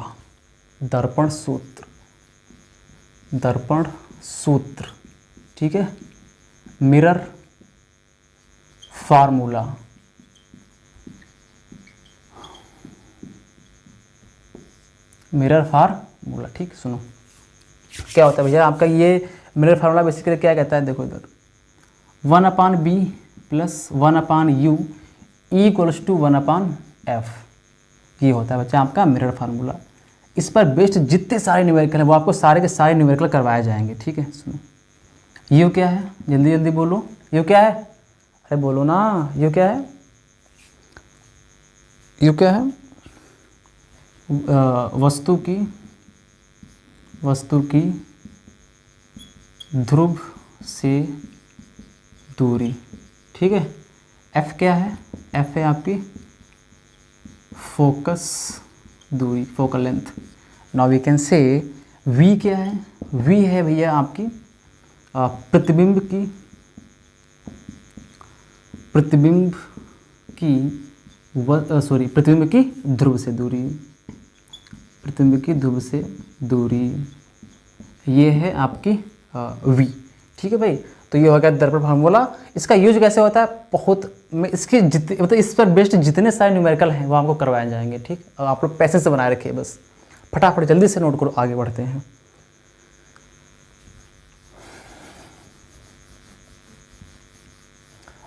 दर्पण सूत्र, दर्पण सूत्र। ठीक है, मिरर फार्मूला, मिरर फार्मूला। ठीक, सुनो क्या होता है भैया आपका ये मिरर फार्मूला बेसिकली क्या कहता है, देखो इधर 1/b plus 1/u equals to 1/f, ये होता है बच्चा आपका मिरर फार्मूला। इस पर बेस्ड जितने सारे न्यूमेरिकल हैं वो आपको सारे के सारे न्यूमेरिकल करवाए जाएंगे। ठीक है, सुनो यू क्या है, जल्दी जल्दी बोलो, यू क्या है, अरे बोलो ना, यू क्या है, यू क्या है, वस्तु की ध्रुव से दूरी। ठीक है, एफ क्या है, एफ है आपकी फोकस दूरी, focal length. Now we can say we क्या है, वी है भैया आपकी प्रतिबिंब की प्रतिबिंब की ध्रुव से दूरी, प्रतिबिंब की ध्रुव से दूरी, ये है आपकी वी। ठीक है भाई, तो ये हो गया दर्पण फार्मूला। इसका यूज कैसे होता है, बहुत में इसकी मतलब इस पर बेस्ड जितने सारे न्यूमेरिकल हैं वो आपको करवाए जाएंगे। ठीक, आप लोग पैसे से बनाए रखिए, बस फटाफट जल्दी से नोट करो, आगे बढ़ते हैं।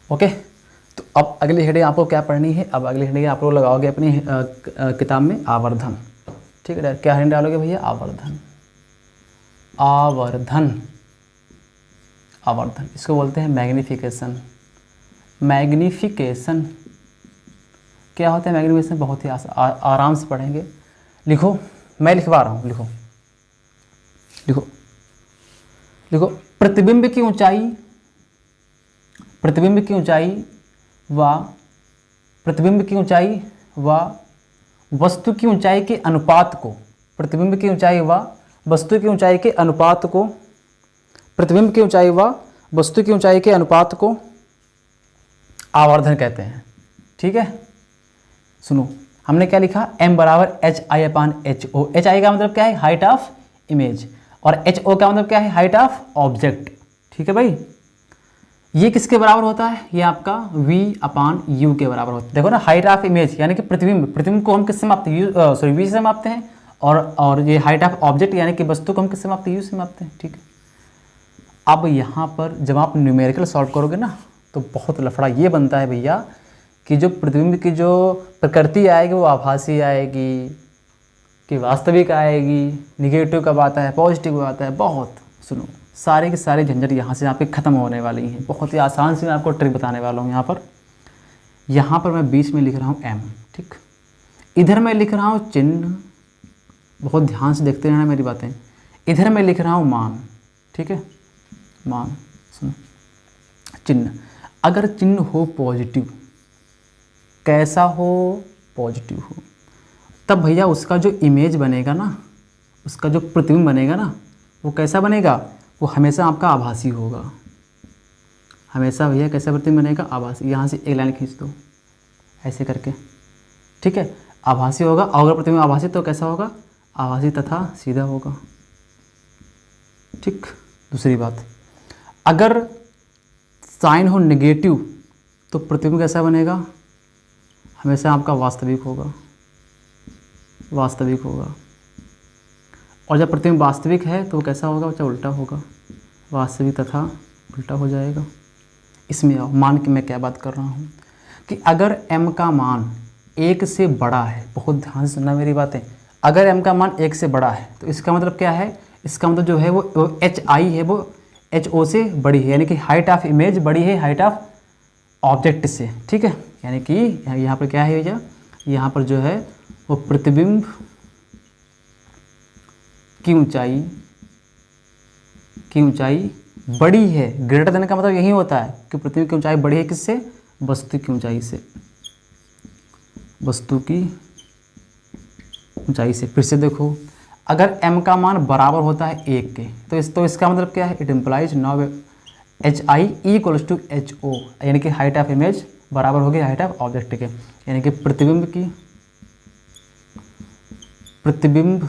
ओके, तो अब अगली हेडिंग आपको क्या पढ़नी है, अब अगली हेडिंग आप लोग लगाओगे अपनी किताब में आवर्धन। ठीक है, क्या हेडिंग डालोगे भैया, आवर्धन, आवर्धन, आवर्धन। इसको बोलते हैं मैग्निफिकेशन। मैग्निफिकेशन क्या होता है, मैग्निफिकेशन बहुत ही आराम से पढ़ेंगे। लिखो, मैं लिखवा रहा हूँ, लिखो लिखो लिखो। प्रतिबिंब की ऊंचाई, प्रतिबिंब की ऊंचाई व प्रतिबिंब की ऊंचाई व वस्तु की ऊंचाई के अनुपात को, प्रतिबिंब की ऊंचाई व वस्तु की ऊंचाई के अनुपात को, प्रतिबिंब की ऊंचाई व वस्तु की ऊंचाई के अनुपात को आवर्धन कहते हैं। ठीक है, सुनो हमने क्या लिखा, m बराबर HI/HO। HI का मतलब क्या है, हाइट ऑफ इमेज, और HO का मतलब क्या है, हाइट ऑफ ऑब्जेक्ट। ठीक है भाई, ये किसके बराबर होता है, ये आपका V/U के बराबर होता है। देखो ना, हाइट ऑफ इमेज यानी कि प्रतिबिंब, प्रतिबिंब को हम किससे मापते हैं, V से मापते हैं, और ये हाइट ऑफ ऑब्जेक्ट यानी कि वस्तु को हम किससे मापते हैं, U से मापते हैं। ठीक है, अब यहाँ पर जब आप न्यूमेरिकल सॉल्व करोगे ना तो बहुत लफड़ा ये बनता है भैया कि जो प्रतिबिंब की जो प्रकृति आएगी वो आभासी आएगी कि वास्तविक आएगी, निगेटिव कब आता है, पॉजिटिव आता है। बहुत सुनो, सारे के सारे झंझट यहाँ से आपके ख़त्म होने वाली हैं। बहुत ही आसान से मैं आपको ट्रिक बताने वाला हूँ। यहाँ पर मैं बीच में लिख रहा हूँ M। ठीक, इधर मैं लिख रहा हूँ चिन्ह, बहुत ध्यान से देखते रहना मेरी बातें। इधर मैं लिख रहा हूँ मान। ठीक है, मान, सुनो चिन्ह, अगर चिन्ह हो पॉजिटिव, कैसा हो, पॉजिटिव हो, तब भैया उसका जो इमेज बनेगा ना, उसका जो प्रतिबिंब बनेगा ना, वो कैसा बनेगा, वो हमेशा आपका आभासी होगा। हमेशा भैया कैसा प्रतिबिंब बनेगा, आभासी। यहाँ से एक लाइन खींच दो ऐसे करके। ठीक है, आभासी होगा, और अगर प्रतिबिंब आभासी तो कैसा होगा, आभासी तथा सीधा होगा। ठीक, दूसरी बात, अगर साइन हो नेगेटिव तो प्रतिबिंब कैसा बनेगा, हमेशा आपका वास्तविक होगा, वास्तविक होगा। और जब प्रतिबिंब वास्तविक है तो कैसा होगा बच्चा, उल्टा होगा, वास्तविक तथा उल्टा हो जाएगा। इसमें आओ, मान की मैं क्या बात कर रहा हूँ कि अगर m का मान 1 से बड़ा है, बहुत ध्यान से सुनना मेरी बातें, अगर m का मान 1 से बड़ा है तो इसका मतलब क्या है, इसका मतलब जो है वो HI है वो HO से बड़ी है, यानी कि हाइट ऑफ इमेज बड़ी है हाइट ऑफ ऑब्जेक्ट से। ठीक है, यानी कि यहाँ पर क्या है भैया, यहाँ पर जो है वो प्रतिबिंब की ऊंचाई बड़ी है। ग्रेटर देन का मतलब यही होता है कि प्रतिबिंब की ऊंचाई बड़ी है किससे, वस्तु की ऊंचाई से, वस्तु की ऊंचाई से। फिर से देखो, अगर m का मान बराबर होता है 1 के तो इसका मतलब क्या है, it implies now HI equals to HO, यानी कि हाइट ऑफ इमेज बराबर होगी हाइट ऑफ ऑब्जेक्ट के, यानी कि प्रतिबिंब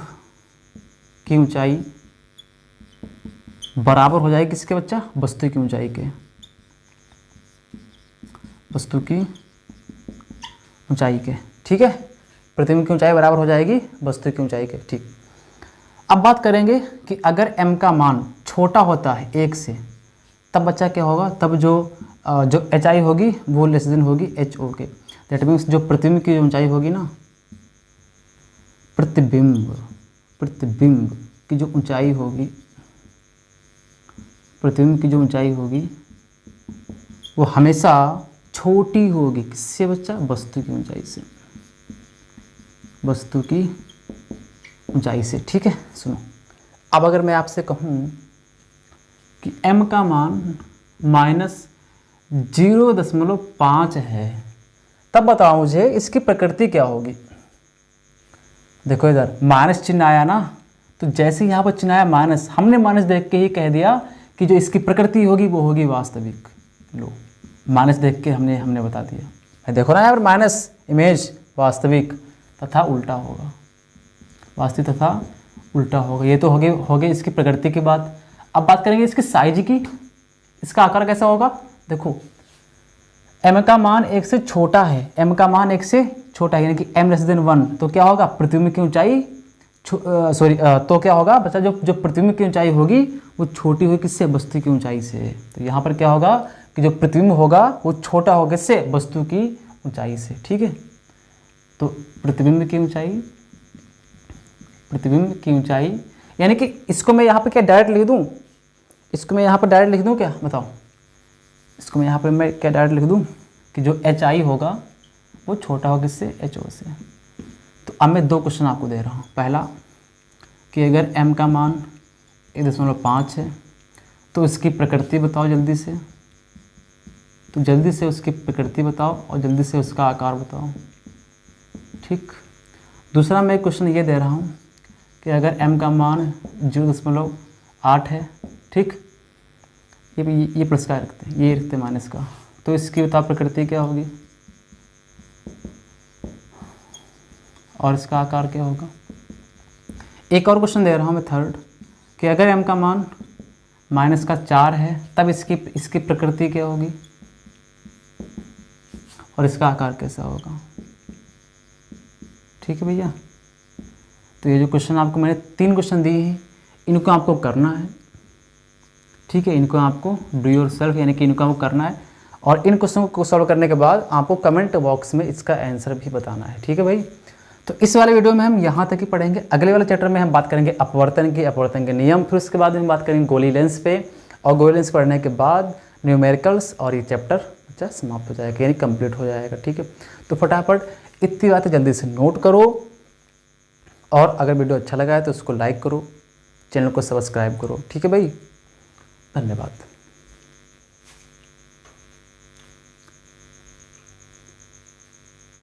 की ऊंचाई बराबर हो जाएगी किसके बच्चा, वस्तु की ऊंचाई के, वस्तु की ऊंचाई के। ठीक है, प्रतिबिंब की ऊंचाई बराबर हो जाएगी वस्तु की ऊंचाई के। ठीक, अब बात करेंगे कि अगर m का मान छोटा होता है 1 से, तब बच्चा क्या होगा, तब जो HI होगी वो लेस देन होगी HO के। दैट मीन्स जो प्रतिबिंब की ऊंचाई होगी ना, प्रतिबिंब की जो ऊंचाई होगी, प्रतिबिंब की जो ऊंचाई होगी वो हमेशा छोटी होगी किससे बच्चा, वस्तु की ऊंचाई से, वस्तु की ऊंचाई से। ठीक है, सुनो, अब अगर मैं आपसे कहूँ कि m का मान -0.5 है, तब बताओ मुझे इसकी प्रकृति क्या होगी। देखो इधर माइनस चिन्ह आया ना, तो जैसे यहाँ पर चिन्ह आया माइनस, हमने माइनस देख के ही कह दिया कि जो इसकी प्रकृति होगी वो होगी वास्तविक। लो, माइनस देख के हमने बता दिया। देखो ना यहाँ पर माइनस इमेज वास्तविक तथा उल्टा होगा, वास्तविक तथा उल्टा होगा। ये तो हो गई इसकी प्रकृति की बात। अब बात करेंगे इसकी साइज की, इसका आकार कैसा होगा। देखो m का मान 1 से छोटा है, m का मान 1 से छोटा है, यानी कि m लेस देन 1, तो क्या होगा, प्रतिबिंब की ऊंचाई तो क्या होगा बच्चा, जो प्रतिबिंब की ऊंचाई होगी वो छोटी होगी किससे, वस्तु की ऊंचाई से। तो यहाँ पर क्या होगा कि जो प्रतिबिंब होगा वो छोटा होगा किससे, वस्तु की ऊंचाई से। ठीक है, तो प्रतिबिंब की ऊंचाई यानी कि इसको मैं यहाँ पे क्या डायरेक्ट लिख दूँ, इसको मैं यहाँ पर डायरेक्ट लिख दूँ क्या, बताओ। इसको मैं यहाँ पर मैं क्या डायरेक्ट लिख दूँ कि जो HI होगा वो छोटा होगा किससे, HO से। तो अब मैं 2 क्वेश्चन आपको दे रहा हूँ। पहला कि अगर m का मान 1.5 है तो इसकी प्रकृति बताओ जल्दी से, तो जल्दी से उसकी प्रकृति बताओ और जल्दी से उसका आकार बताओ। ठीक, दूसरा मैं क्वेश्चन ये दे रहा हूँ कि अगर m का मान 0.8 है, ठीक, ये प्लस का रखते हैं, ये रखते हैं माइनस का, तो इसकी बताओ प्रकृति क्या होगी और इसका आकार क्या होगा। एक और क्वेश्चन दे रहा हूँ मैं थर्ड कि अगर m का मान -4 है तब इसकी प्रकृति क्या होगी और इसका आकार कैसा होगा। ठीक है भैया, तो ये जो क्वेश्चन आपको मैंने 3 क्वेश्चन दिए हैं, इनको आपको करना है। ठीक है, इनको आपको डू योर सेल्फ, यानी कि इनको आपको करना है, और इन क्वेश्चन को सॉल्व करने के बाद आपको कमेंट बॉक्स में इसका आंसर भी बताना है। ठीक है भाई, तो इस वाले वीडियो में हम यहाँ तक ही पढ़ेंगे। अगले वाले चैप्टर में हम बात करेंगे अपवर्तन के नियम, फिर उसके बाद हम बात करेंगे गोली लेंस पे, और गोली लेंस पढ़ने के बाद न्यूमेरिकल्स, और ये चैप्टर अच्छा समाप्त हो जाएगा, यानी कंप्लीट हो जाएगा। ठीक है, तो फटाफट इतनी बातें जल्दी से नोट करो, और अगर वीडियो अच्छा लगा है तो उसको लाइक करो, चैनल को सब्सक्राइब करो। ठीक है भाई, धन्यवाद।